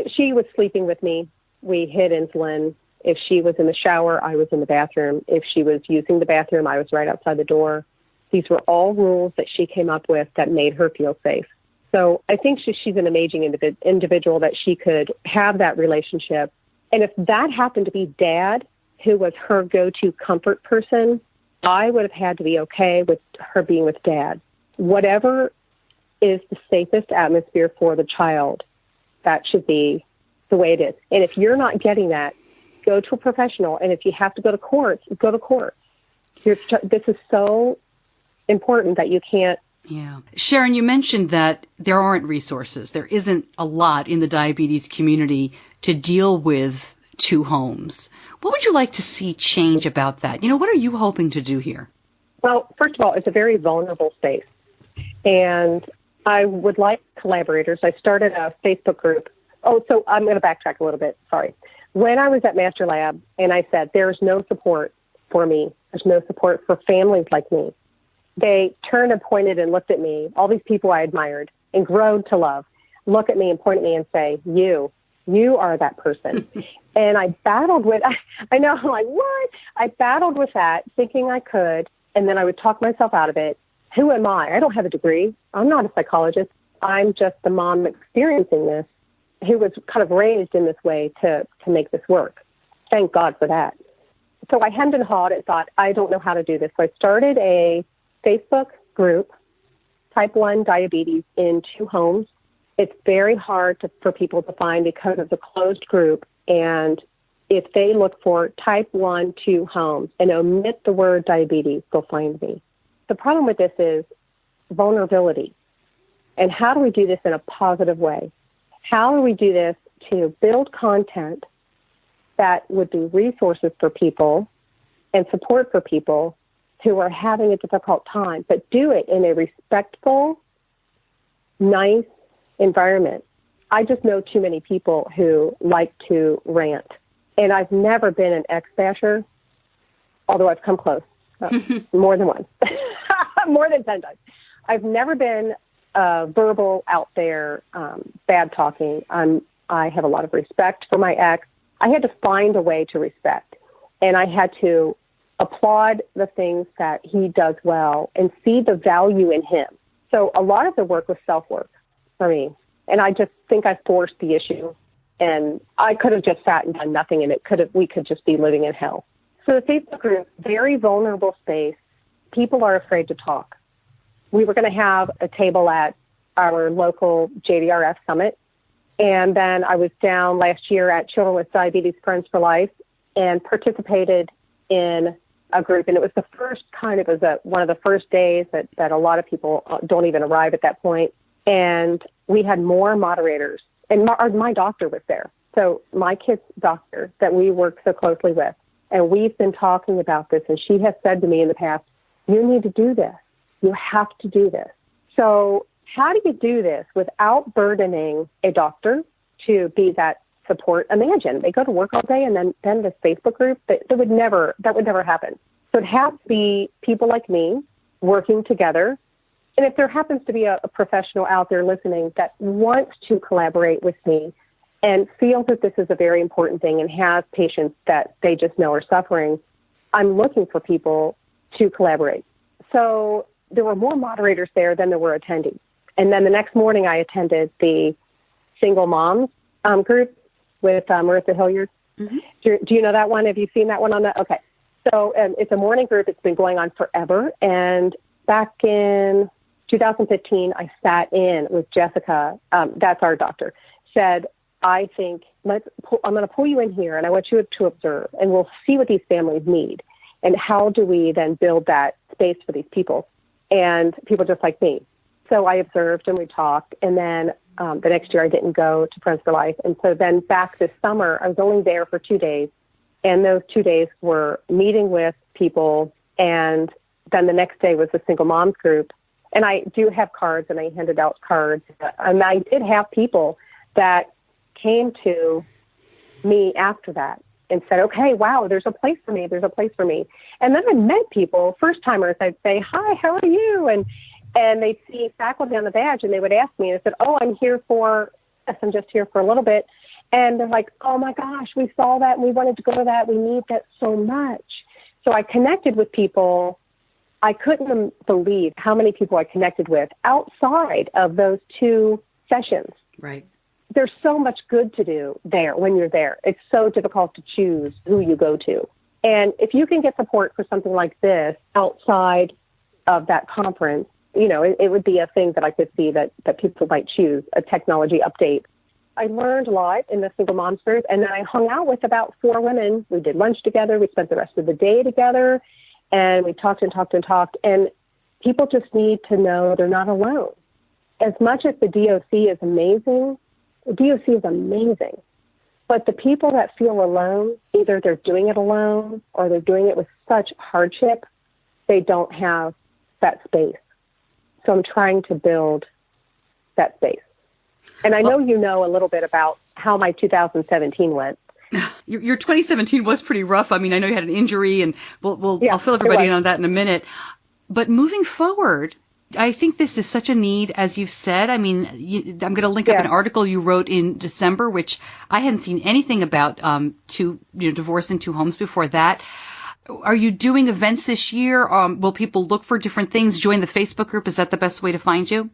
she was sleeping with me. We hid insulin. If she was in the shower, I was in the bathroom. If she was using the bathroom, I was right outside the door. These were all rules that she came up with that made her feel safe. So I think she's an amazing individual that she could have that relationship. And if that happened to be dad, who was her go-to comfort person, I would have had to be okay with her being with dad. Whatever is the safest atmosphere for the child, that should be the way it is. And if you're not getting that, go to a professional. And if you have to go to court, go to court. This is so important that you can't. Yeah. Sharon, you mentioned that there aren't resources. There isn't a lot in the diabetes community to deal with two homes. What would you like to see change about that? What are you hoping to do here? Well, first of all, it's a very vulnerable space. And I would like collaborators. I started a Facebook group. Oh, so I'm going to backtrack a little bit. Sorry. When I was at Master Lab and I said, there's no support for me, there's no support for families like me, they turned and pointed and looked at me, all these people I admired and grown to love, look at me and point at me and say, you are that person. And I battled with, I know, I'm like, what? I battled with that, thinking I could, and then I would talk myself out of it. Who am I? I don't have a degree. I'm not a psychologist. I'm just the mom experiencing this, who was kind of raised in this way to make this work. Thank God for that. So I hemmed and hawed and thought, I don't know how to do this. So I started a Facebook group, Type 1 Diabetes in 2 homes. It's very hard for people to find because it's a closed group. And if they look for Type 1, 2 homes and omit the word diabetes, they'll find me. The problem with this is vulnerability. And how do we do this in a positive way? How do we do this to build content that would be resources for people and support for people who are having a difficult time, but do it in a respectful, nice environment? I just know too many people who like to rant. And I've never been an ex-basher, although I've come close, more than once, more than 10 times. I've never been verbal out there, bad talking. I have a lot of respect for my ex. I had to find a way to respect, and I had to applaud the things that he does well and see the value in him. So a lot of the work was self-work for me. And I just think I forced the issue, and I could have just sat and done nothing, and we could just be living in hell. So the Facebook group, very vulnerable space. People are afraid to talk. We were going to have a table at our local JDRF summit. And then I was down last year at Children with Diabetes Friends for Life and participated in a group. And it was the first one of the first days that a lot of people don't even arrive at that point. And we had more moderators, and my doctor was there. So my kid's doctor that we work so closely with, and we've been talking about this, and she has said to me in the past, you need to do this. You have to do this. So how do you do this without burdening a doctor to be that support? Imagine they go to work all day, and then this Facebook group, that would never happen. So it has to be people like me working together. And if there happens to be a professional out there listening that wants to collaborate with me and feels that this is a very important thing and has patients that they just know are suffering, I'm looking for people to collaborate. So there were more moderators there than there were attendees. And then the next morning I attended the single moms group with Marissa Hilliard. Mm-hmm. Do you know that one? Have you seen that one on that? Okay. So it's a morning group. It's been going on forever. And back in 2015, I sat in with Jessica, that's our doctor, said, I think I'm going to pull you in here and I want you to observe, and we'll see what these families need. And how do we then build that space for these people and people just like me? So I observed and we talked. And then the next year I didn't go to Friends for Life. And so then back this summer, I was only there for 2 days. And those 2 days were meeting with people. And then the next day was the single moms group. And I do have cards, and I handed out cards. And I did have people that came to me after that and said, okay, wow, there's a place for me. There's a place for me. And then I met people, first timers. I'd say, hi, how are you? And they'd see faculty on the badge, and they would ask me, and I said, oh, I'm just here for a little bit. And they're like, oh my gosh, we saw that and we wanted to go to that. We need that so much. So I connected with people. I couldn't believe how many people I connected with outside of those 2 sessions. Right. There's so much good to do there when you're there. It's so difficult to choose who you go to. And if you can get support for something like this outside of that conference, it would be a thing that I could see that people might choose, a technology update. I learned a lot in the single moms group, and then I hung out with about 4 women. We did lunch together. We spent the rest of the day together, and we talked and talked and talked. And people just need to know they're not alone. As much as the DOC is amazing, but the people that feel alone, either they're doing it alone or they're doing it with such hardship, they don't have that space. So I'm trying to build that space. And I know you know a little bit about how my 2017 went. Your 2017 was pretty rough. I mean, I know you had an injury, and I'll fill everybody in on that in a minute. But moving forward, I think this is such a need, as you've said. I mean, I'm going to link up an article you wrote in December, which I hadn't seen anything about, divorce in 2 homes before that. Are you doing events this year? Will people look for different things? Join the Facebook group? Is that the best way to find you?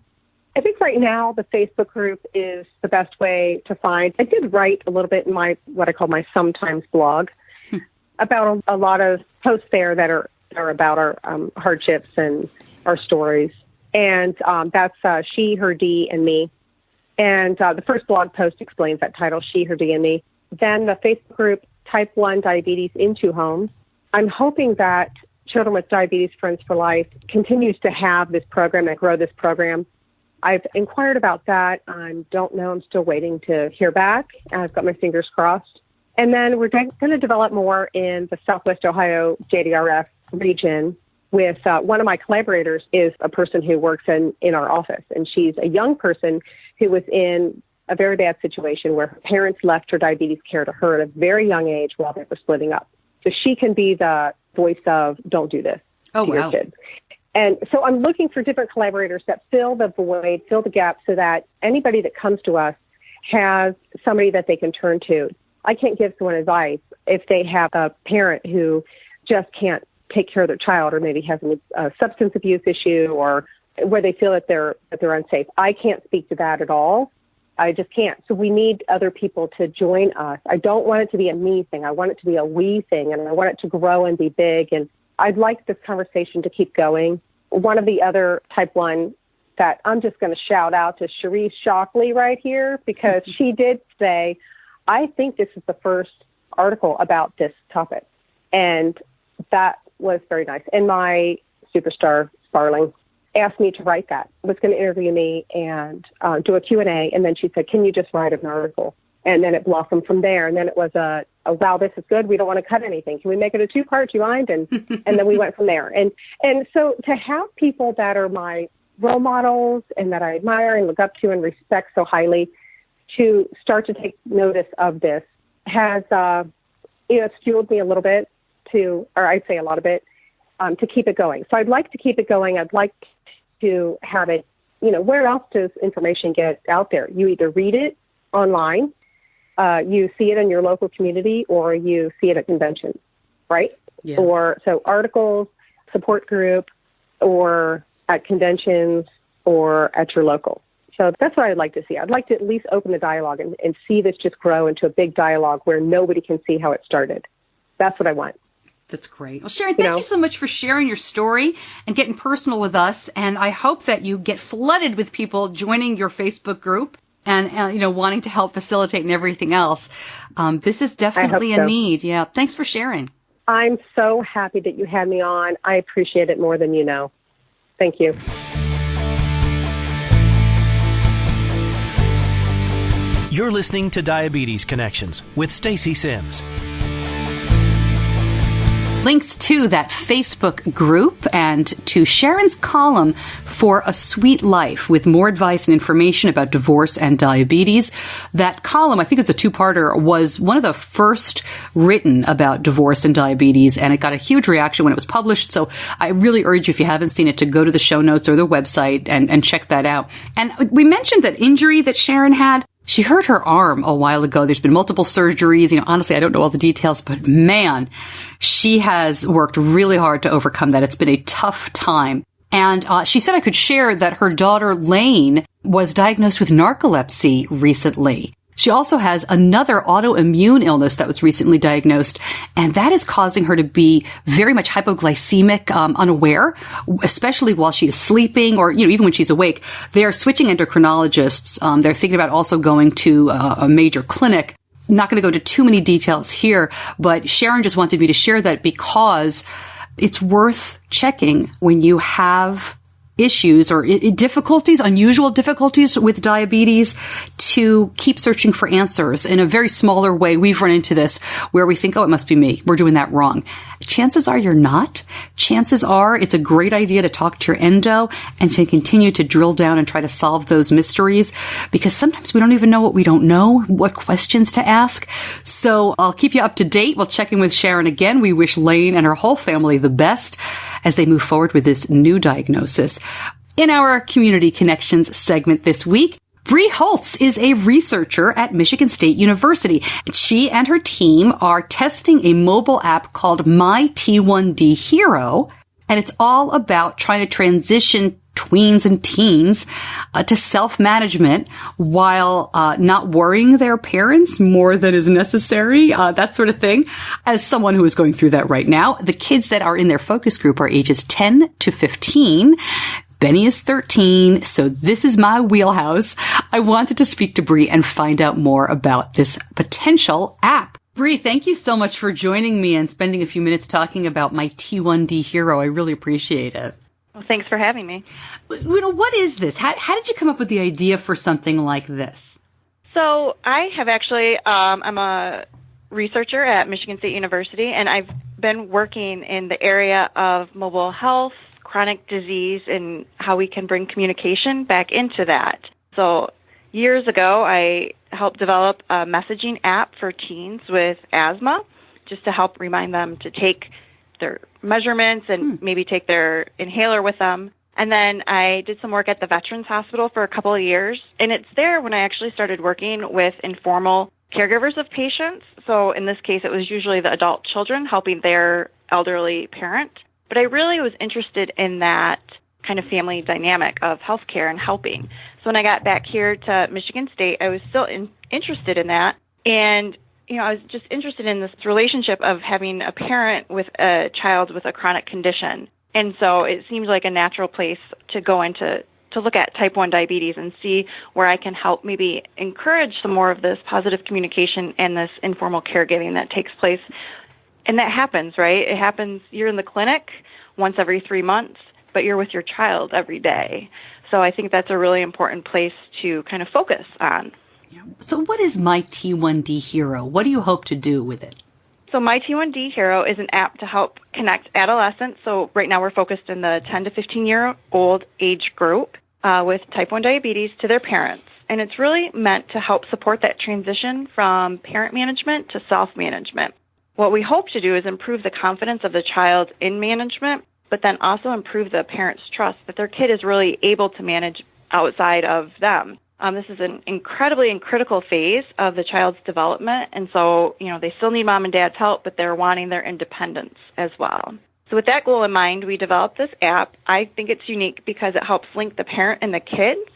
I think right now the Facebook group is the best way to find. I did write a little bit in what I call my sometimes blog about a lot of posts there that are about our hardships and our stories. And that's She, Her, D, and Me. And the first blog post explains that title, She, Her, D, and Me. Then the Facebook group, Type 1 Diabetes in 2 Homes. I'm hoping that Children with Diabetes Friends for Life continues to have this program and grow this program. I've inquired about that. I don't know. I'm still waiting to hear back. I've got my fingers crossed. And then we're going to develop more in the Southwest Ohio JDRF region with one of my collaborators is a person who works in our office. And she's a young person who was in a very bad situation where her parents left her diabetes care to her at a very young age while they were splitting up. So she can be the voice of don't do this to your kids. And so I'm looking for different collaborators that fill the void, fill the gap so that anybody that comes to us has somebody that they can turn to. I can't give someone advice if they have a parent who just can't take care of their child, or maybe has a substance abuse issue, or where they feel that they're unsafe. I can't speak to that at all. I just can't. So we need other people to join us. I don't want it to be a me thing. I want it to be a we thing, and I want it to grow and be big. And I'd like this conversation to keep going. One of the other type 1 that I'm just going to shout out to Cherise Shockley right here, because she did say, I think this is the first article about this topic. And that was very nice. And my superstar, Sparling, asked me to write that, was going to interview me and do a Q&A. And then she said, can you just write an article? And then it blossomed from there. And then it was wow, this is good. We don't want to cut anything. Can we make it a 2-part? Do you mind? And then we went from there. And so to have people that are my role models and that I admire and look up to and respect so highly, to start to take notice of this has, it's fueled me a little bit or I'd say a lot of it, to keep it going. So I'd like to keep it going. I'd like to have it, where else does information get out there? You either read it online, you see it in your local community, or you see it at conventions, right? Yeah. Or so articles, support group, or at conventions, or at your local. So that's what I'd like to see. I'd like to at least open the dialogue and see this just grow into a big dialogue where nobody can see how it started. That's what I want. That's great. Well, Sharon, thank you so much for sharing your story and getting personal with us. And I hope that you get flooded with people joining your Facebook group and wanting to help facilitate and everything else. This is definitely a need. Yeah. Thanks for sharing. I'm so happy that you had me on. I appreciate it more than you know. Thank you. You're listening to Diabetes Connections with Stacey Sims. Links to that Facebook group and to Sharon's column for A Sweet Life with more advice and information about divorce and diabetes. That column, I think it's a 2-parter, was one of the first written about divorce and diabetes, and it got a huge reaction when it was published. So I really urge you, if you haven't seen it, to go to the show notes or the website and check that out. And we mentioned that injury that Sharon had. She hurt her arm a while ago. There's been multiple surgeries. Honestly, I don't know all the details, but man, she has worked really hard to overcome that. It's been a tough time. And she said I could share that her daughter, Lane, was diagnosed with narcolepsy recently. She also has another autoimmune illness that was recently diagnosed, and that is causing her to be very much hypoglycemic, unaware, especially while she is sleeping or, even when she's awake. They are switching endocrinologists. They're thinking about also going to a major clinic. Not going to go into too many details here, but Sharon just wanted me to share that because it's worth checking when you have issues or difficulties, unusual difficulties with diabetes, to keep searching for answers in a very smaller way. We've run into this where we think, it must be me. We're doing that wrong. Chances are you're not. Chances are it's a great idea to talk to your endo and to continue to drill down and try to solve those mysteries, because sometimes we don't even know what we don't know, what questions to ask. So I'll keep you up to date. We'll check in with Sharon again. We wish Lane and her whole family the best as they move forward with this new diagnosis. In our Community Connections segment this week, Bree Holtz is a researcher at Michigan State University. She and her team are testing a mobile app called My T1D Hero, and it's all about trying to transition tweens and teens to self-management while not worrying their parents more than is necessary, that sort of thing. As someone who is going through that right now, the kids that are in their focus group are ages 10 to 15. Benny is 13, so this is my wheelhouse. I wanted to speak to Bree and find out more about this potential app. Bree, thank you so much for joining me and spending a few minutes talking about My T1D Hero. I really appreciate it. Well, thanks for having me. What is this? How did you come up with the idea for something like this? So I have actually, I'm a researcher at Michigan State University, and I've been working in the area of mobile health, chronic disease, and how we can bring communication back into that. So years ago, I helped develop a messaging app for teens with asthma, just to help remind them to take their measurements and maybe take their inhaler with them. And then I did some work at the Veterans Hospital for a couple of years. And it's there when I actually started working with informal caregivers of patients. So in this case, it was usually the adult children helping their elderly parent. But I really was interested in that kind of family dynamic of healthcare and helping. So when I got back here to Michigan State, I was still interested in that. And, I was just interested in this relationship of having a parent with a child with a chronic condition. And so it seemed like a natural place to go into to look at type 1 diabetes and see where I can help maybe encourage some more of this positive communication and this informal caregiving that takes place. And that happens, right? It happens, you're in the clinic once every 3 months, but you're with your child every day. So I think that's a really important place to kind of focus on. So what is My T1D Hero? What do you hope to do with it? So My T1D Hero is an app to help connect adolescents. So right now we're focused in the 10 to 15-year-old age group with type 1 diabetes to their parents. And it's really meant to help support that transition from parent management to self-management. What we hope to do is improve the confidence of the child in management, but then also improve the parent's trust that their kid is really able to manage outside of them. This is an incredibly and critical phase of the child's development, and so, they still need mom and dad's help, but they're wanting their independence as well. So with that goal in mind, we developed this app. I think it's unique because it helps link the parent and the kids.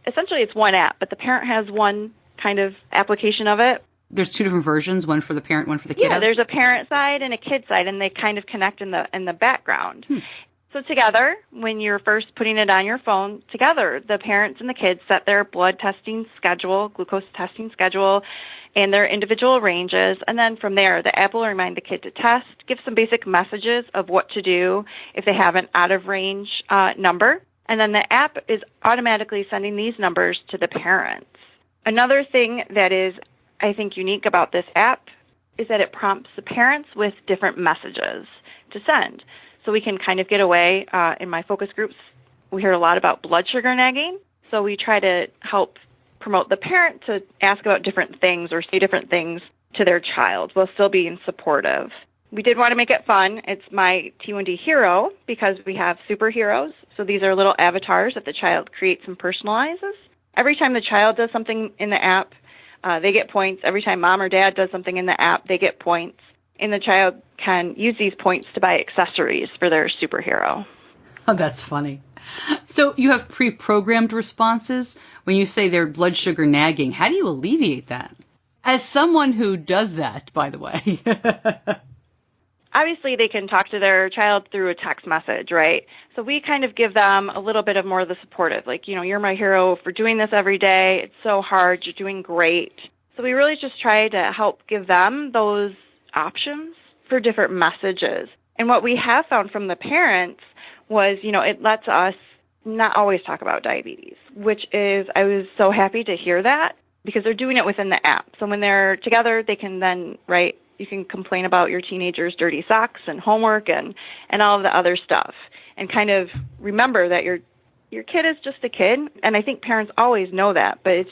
Essentially, it's one app, but the parent has one kind of application of it. There's two different versions, one for the parent, one for the kid? Yeah, there's a parent side and a kid side, and they kind of connect in the background. So together, when you're first putting it on your phone, together, the parents and the kids set their blood testing schedule, glucose testing schedule, and their individual ranges. And then from there, the app will remind the kid to test, give some basic messages of what to do if they have an out-of-range number. And then the app is automatically sending these numbers to the parents. Another thing that is, I think, unique about this app is that it prompts the parents with different messages to send. So we can kind of get away. In my focus groups, we hear a lot about blood sugar nagging. So we try to help promote the parent to ask about different things or say different things to their child while still being supportive. We did want to make it fun. It's My T1D Hero because we have superheroes. So these are little avatars that the child creates and personalizes. Every time the child does something in the app, they get points. Every time mom or dad does something in the app, they get points. And the child can use these points to buy accessories for their superhero. Oh, that's funny. So you have pre-programmed responses. When you say their blood sugar nagging, how do you alleviate that? As someone who does that, by the way. Obviously, they can talk to their child through a text message, right? So we kind of give them a little bit of more of the supportive, like, you're my hero for doing this every day. It's so hard. You're doing great. So we really just try to help give them those options for different messages. And what we have found from the parents was, it lets us not always talk about diabetes, which is, I was so happy to hear that because they're doing it within the app. So when they're together, they can then, right, you can complain about your teenager's dirty socks and homework and all of the other stuff and kind of remember that your kid is just a kid. And I think parents always know that, but it's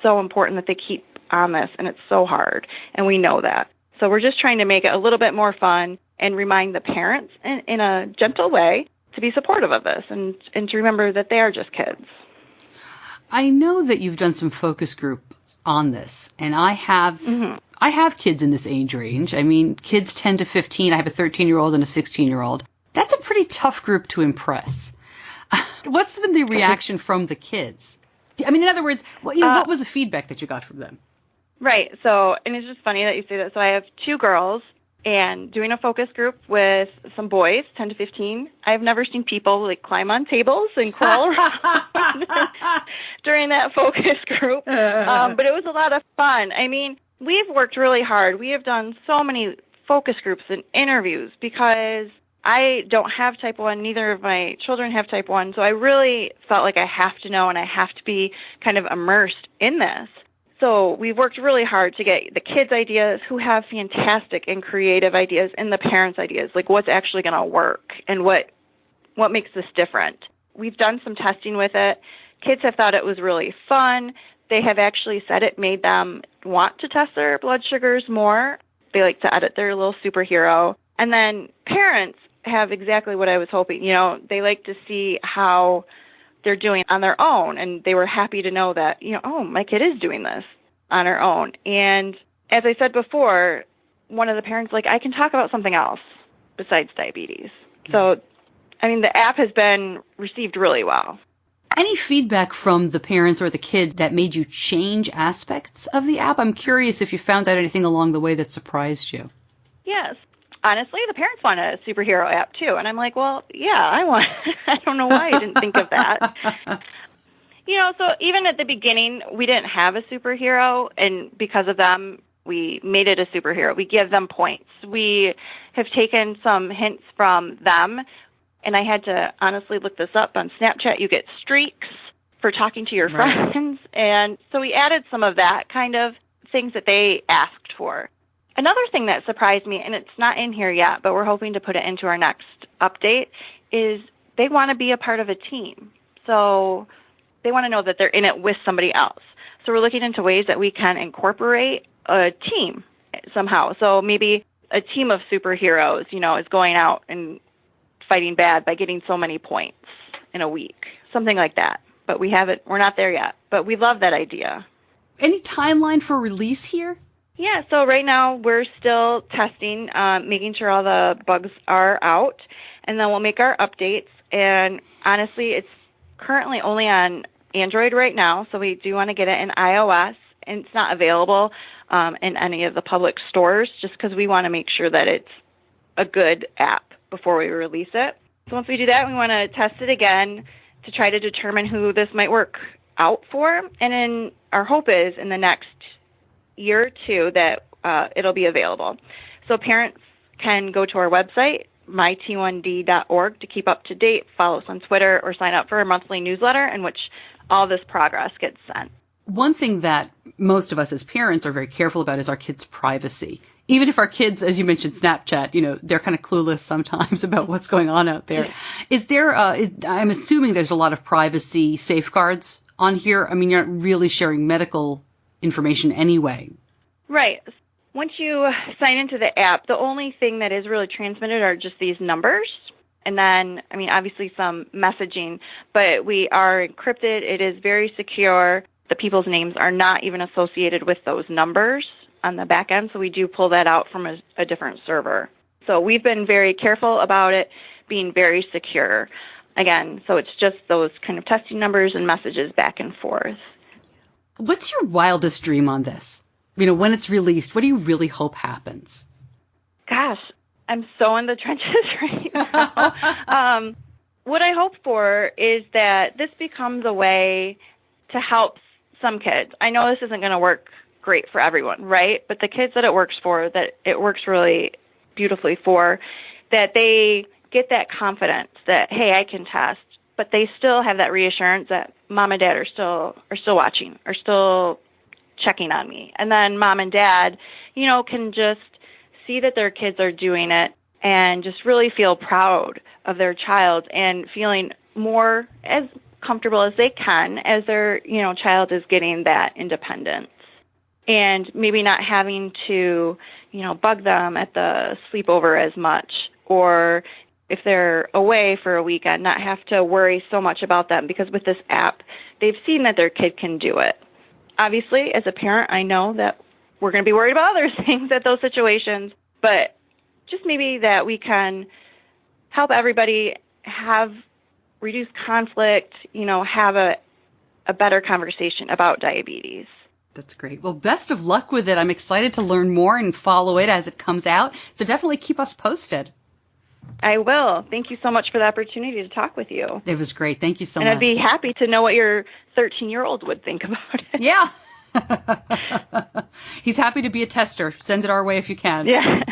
so important that they keep on this, and it's so hard, and we know that. So we're just trying to make it a little bit more fun and remind the parents in a gentle way to be supportive of this and to remember that they are just kids. I know that you've done some focus groups on this, and I have kids in this age range. I mean, kids 10 to 15. I have a 13-year-old and a 16-year-old. That's a pretty tough group to impress. What's been the reaction from the kids? I mean, in other words, what was the feedback that you got from them? Right. So, and it's just funny that you say that. So I have two girls and doing a focus group with some boys, 10 to 15. I've never seen people climb on tables and crawl around during that focus group. But it was a lot of fun. I mean, we've worked really hard. We have done so many focus groups and interviews because I don't have type 1. Neither of my children have type 1. So I really felt like I have to know and I have to be kind of immersed in this. So we've worked really hard to get the kids' ideas who have fantastic and creative ideas and the parents' ideas, like what's actually going to work and what makes this different. We've done some testing with it. Kids have thought it was really fun. They have actually said it made them want to test their blood sugars more. They like to edit their little superhero. And then parents have exactly what I was hoping. They like to see how they're doing on their own, and they were happy to know that, oh, my kid is doing this. on her own. And as I said before, one of the parents like, I can talk about something else besides diabetes. So, I mean, the app has been received really well. Any feedback from the parents or the kids that made you change aspects of the app? I'm curious if you found out anything along the way that surprised you. Yes. Honestly, the parents want a superhero app too. And I'm like, well, yeah, I want. I don't know why I didn't think of that. So even at the beginning, we didn't have a superhero. And because of them, we made it a superhero. We give them points. We have taken some hints from them. And I had to honestly look this up. On Snapchat, you get streaks for talking to your friends. And so we added some of that kind of things that they asked for. Another thing that surprised me, and it's not in here yet, but we're hoping to put it into our next update, is they want to be a part of a team. So they want to know that they're in it with somebody else. So we're looking into ways that we can incorporate a team somehow. So maybe a team of superheroes, is going out and fighting bad by getting so many points in a week, something like that. But we're not there yet, but we love that idea. Any timeline for release here? Yeah, so right now we're still testing, making sure all the bugs are out, and then we'll make our updates. And honestly, it's currently only on Android right now, so we do want to get it in iOS, and it's not available in any of the public stores just because we want to make sure that it's a good app before we release it. So once we do that, we want to test it again to try to determine who this might work out for. And then our hope is in the next year or two that it'll be available. So parents can go to our website, myt1d.org, to keep up to date, follow us on Twitter, or sign up for a monthly newsletter in which all this progress gets sent. One thing that most of us as parents are very careful about is our kids' privacy. Even if our kids, as you mentioned, Snapchat, they're kind of clueless sometimes about what's going on out there. Is there, I'm assuming there's a lot of privacy safeguards on here. I mean, you're not really sharing medical information anyway. Right. Once you sign into the app, the only thing that is really transmitted are just these numbers. And then, I mean, obviously some messaging, but we are encrypted. It is very secure. The people's names are not even associated with those numbers on the back end, so we do pull that out from a different server. So we've been very careful about it being very secure. Again, so it's just those kind of testing numbers and messages back and forth. What's your wildest dream on this? When it's released, what do you really hope happens? Gosh, I'm so in the trenches right now. What I hope for is that this becomes a way to help some kids. I know this isn't going to work great for everyone, right? But the kids that it works for, that it works really beautifully for, that they get that confidence that, hey, I can test, but they still have that reassurance that mom and dad are still watching, are still checking on me. And then mom and dad, can just see that their kids are doing it and just really feel proud of their child and feeling more as comfortable as they can as their, child is getting that independence. And maybe not having to, bug them at the sleepover as much, or if they're away for a weekend, not have to worry so much about them, because with this app, they've seen that their kid can do it. Obviously, as a parent, I know that we're going to be worried about other things at those situations, but just maybe that we can help everybody have reduce conflict, have a better conversation about diabetes. That's great. Well, best of luck with it. I'm excited to learn more and follow it as it comes out. So definitely keep us posted. I will. Thank you so much for the opportunity to talk with you. It was great. Thank you so much. And I'd be happy to know what your 13-year-old would think about it. Yeah. He's happy to be a tester. Send it our way if you can. Yeah.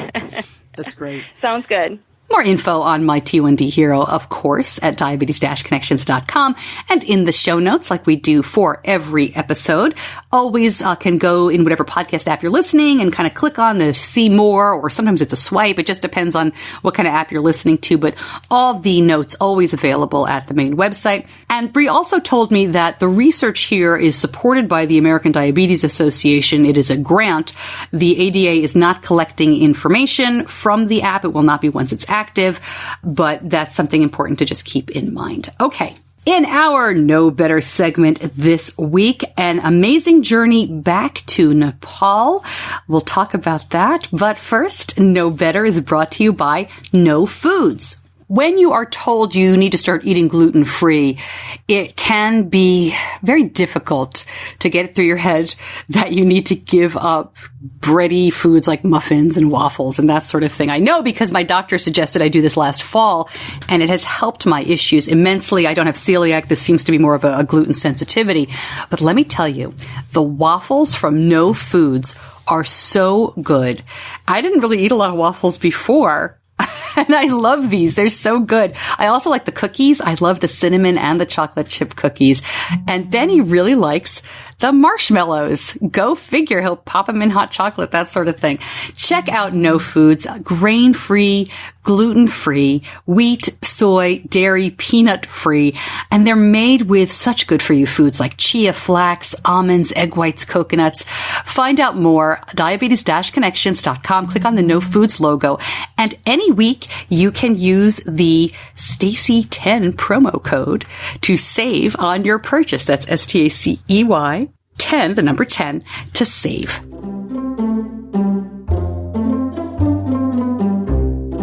That's great. Sounds good. More info on My T1D Hero, of course, at diabetes-connections.com and in the show notes like we do for every episode. Always can go in whatever podcast app you're listening and kind of click on the see more, or sometimes it's a swipe. It just depends on what kind of app you're listening to, but all the notes always available at the main website. And Bree also told me that the research here is supported by the American Diabetes Association. It is a grant. The ADA is not collecting information from the app. It will not be once it's active, but that's something important to just keep in mind. Okay. In our Know Better segment this week, an amazing journey back to Nepal. We'll talk about that. But first, Know Better is brought to you by No Foods. When you are told you need to start eating gluten-free, it can be very difficult to get it through your head that you need to give up bready foods like muffins and waffles and that sort of thing. I know because my doctor suggested I do this last fall, and it has helped my issues immensely. I don't have celiac. This seems to be more of a gluten sensitivity. But let me tell you, the waffles from No Foods are so good. I didn't really eat a lot of waffles before. And I love these. They're so good. I also like the cookies. I love the cinnamon and the chocolate chip cookies. And Benny really likes the marshmallows. Go figure. He'll pop them in hot chocolate, that sort of thing. Check out No Foods, grain-free, gluten-free, wheat, soy, dairy, peanut-free. And they're made with such good-for-you foods like chia, flax, almonds, egg whites, coconuts. Find out more, diabetes-connections.com. Click on the No Foods logo. And any week, you can use the Stacey10 promo code to save on your purchase. That's STACEY 10, the number 10, to save.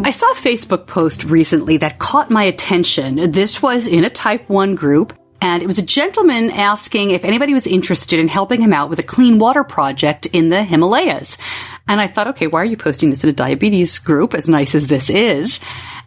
I saw a Facebook post recently that caught my attention. This was in a type 1 group, and it was a gentleman asking if anybody was interested in helping him out with a clean water project in the Himalayas. And I thought, okay, why are you posting this in a diabetes group, as nice as this is?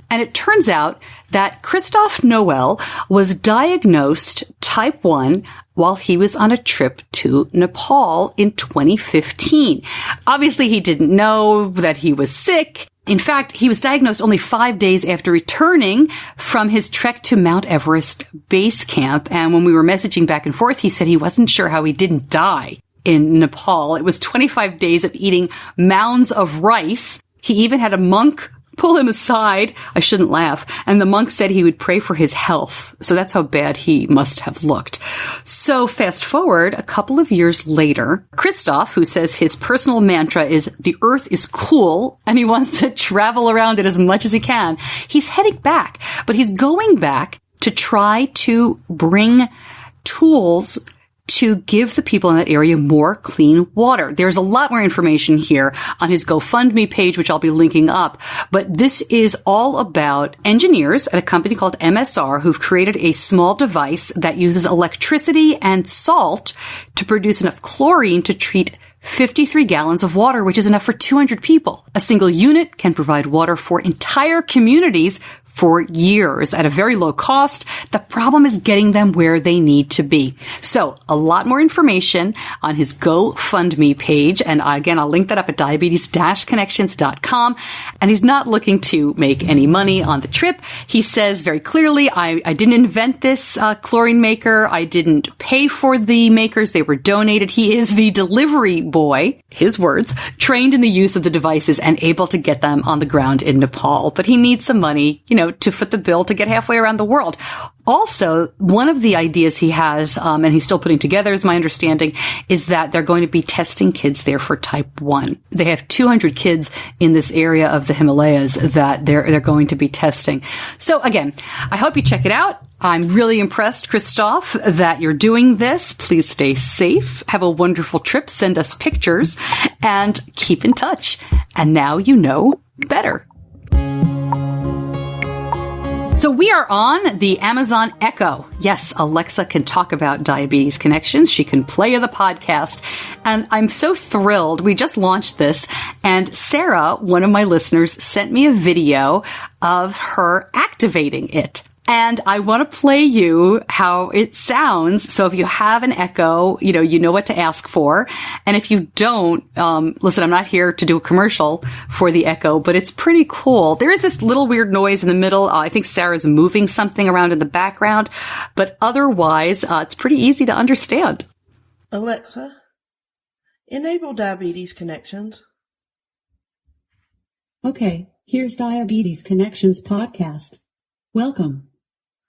And it turns out that Christophe Noel was diagnosed type 1 while he was on a trip to Nepal in 2015. Obviously, he didn't know that he was sick. In fact, he was diagnosed only 5 days after returning from his trek to Mount Everest base camp. And when we were messaging back and forth, he said he wasn't sure how he didn't die in Nepal. It was 25 days of eating mounds of rice. He even had a monk pull him aside. I shouldn't laugh. And the monk said he would pray for his health. So that's how bad he must have looked. So fast forward a couple of years later, Christophe, who says his personal mantra is the earth is cool and he wants to travel around it as much as he can, he's heading back. But he's going back to try to bring tools to give the people in that area more clean water. There's a lot more information here on his GoFundMe page, which I'll be linking up. But this is all about engineers at a company called MSR who've created a small device that uses electricity and salt to produce enough chlorine to treat 53 gallons of water, which is enough for 200 people. A single unit can provide water for entire communities for years at a very low cost. The problem is getting them where they need to be. So a lot more information on his GoFundMe page. And again, I'll link that up at diabetes-connections.com. And he's not looking to make any money on the trip. He says very clearly, I didn't invent this chlorine maker. I didn't pay for the makers. They were donated. He is the delivery boy, his words, trained in the use of the devices and able to get them on the ground in Nepal. But he needs some money, to foot the bill to get halfway around the world. Also, one of the ideas he has, and he's still putting together, is my understanding, is that they're going to be testing kids there for type 1. They have 200 kids in this area of the Himalayas that they're going to be testing. So again, I hope you check it out. I'm really impressed, Christophe, that you're doing this. Please stay safe. Have a wonderful trip. Send us pictures and keep in touch. And now you know better. So we are on the Amazon Echo. Yes, Alexa can talk about Diabetes Connections. She can play the podcast. And I'm so thrilled. We just launched this. And Sara, one of my listeners, sent me a video of her activating it. And I want to play you how it sounds. So if you have an Echo, you know what to ask for. And if you don't, listen, I'm not here to do a commercial for the Echo, but it's pretty cool. There is this little weird noise in the middle. I think Sarah's moving something around in the background, but otherwise, it's pretty easy to understand. Alexa, enable Diabetes Connections. Okay, here's Diabetes Connections podcast. Welcome.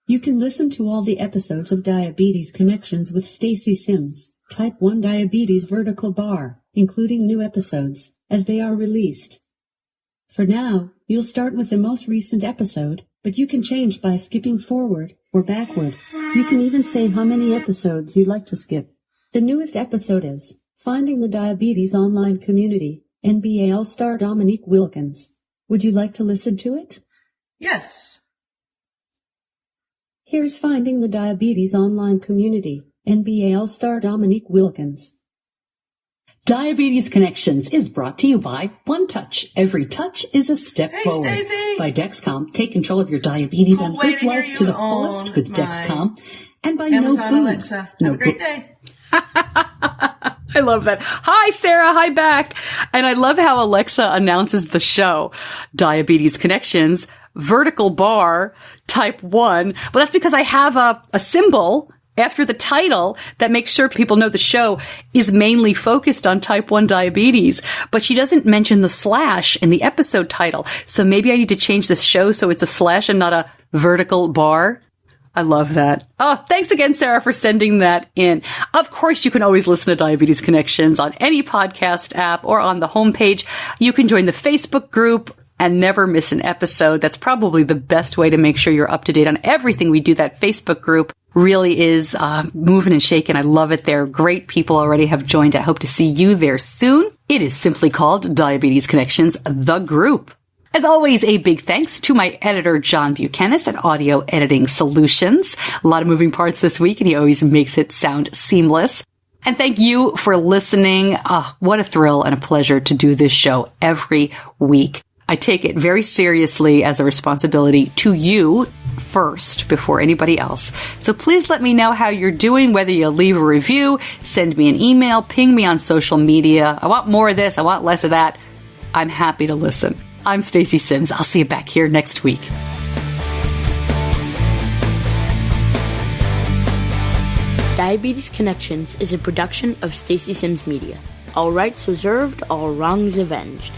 You can listen to all the episodes of Diabetes Connections with Stacey Sims, Type 1 Diabetes Vertical Bar, including new episodes, as they are released. For now, you'll start with the most recent episode, but you can change by skipping forward or backward. You can even say how many episodes you'd like to skip. The newest episode is Finding the Diabetes Online Community, NBA All-Star Dominique Wilkins. Would you like to listen to it? Yes. Here's Finding the Diabetes Online Community, NBA All-Star Dominique Wilkins. Diabetes Connections is brought to you by One Touch. Every touch is a step forward. Stacey. By Dexcom. Take control of your diabetes and live life to the fullest with Dexcom. And by Amazon No Foods. Alexa. Have a great day. I love that. Hi, Sarah. Hi, back. And I love how Alexa announces the show. Diabetes Connections, vertical bar, type 1. Well, that's because I have a symbol after the title that makes sure people know the show is mainly focused on type 1 diabetes. But she doesn't mention the slash in the episode title. So maybe I need to change this show so it's a slash and not a vertical bar. I love that. Oh, thanks again, Sarah, for sending that in. Of course, you can always listen to Diabetes Connections on any podcast app or on the homepage. You can join the Facebook group and never miss an episode. That's probably the best way to make sure you're up to date on everything we do. That Facebook group really is moving and shaking. I love it there. Great people already have joined. I hope to see you there soon. It is simply called Diabetes Connections, the group. As always, a big thanks to my editor, John Buchanan at Audio Editing Solutions. A lot of moving parts this week, and he always makes it sound seamless. And thank you for listening. What a thrill and a pleasure to do this show every week. I take it very seriously as a responsibility to you first before anybody else. So please let me know how you're doing, whether you leave a review, send me an email, ping me on social media. I want more of this. I want less of that. I'm happy to listen. I'm Stacey Sims. I'll see you back here next week. Diabetes Connections is a production of Stacey Sims Media. All rights reserved, all wrongs avenged.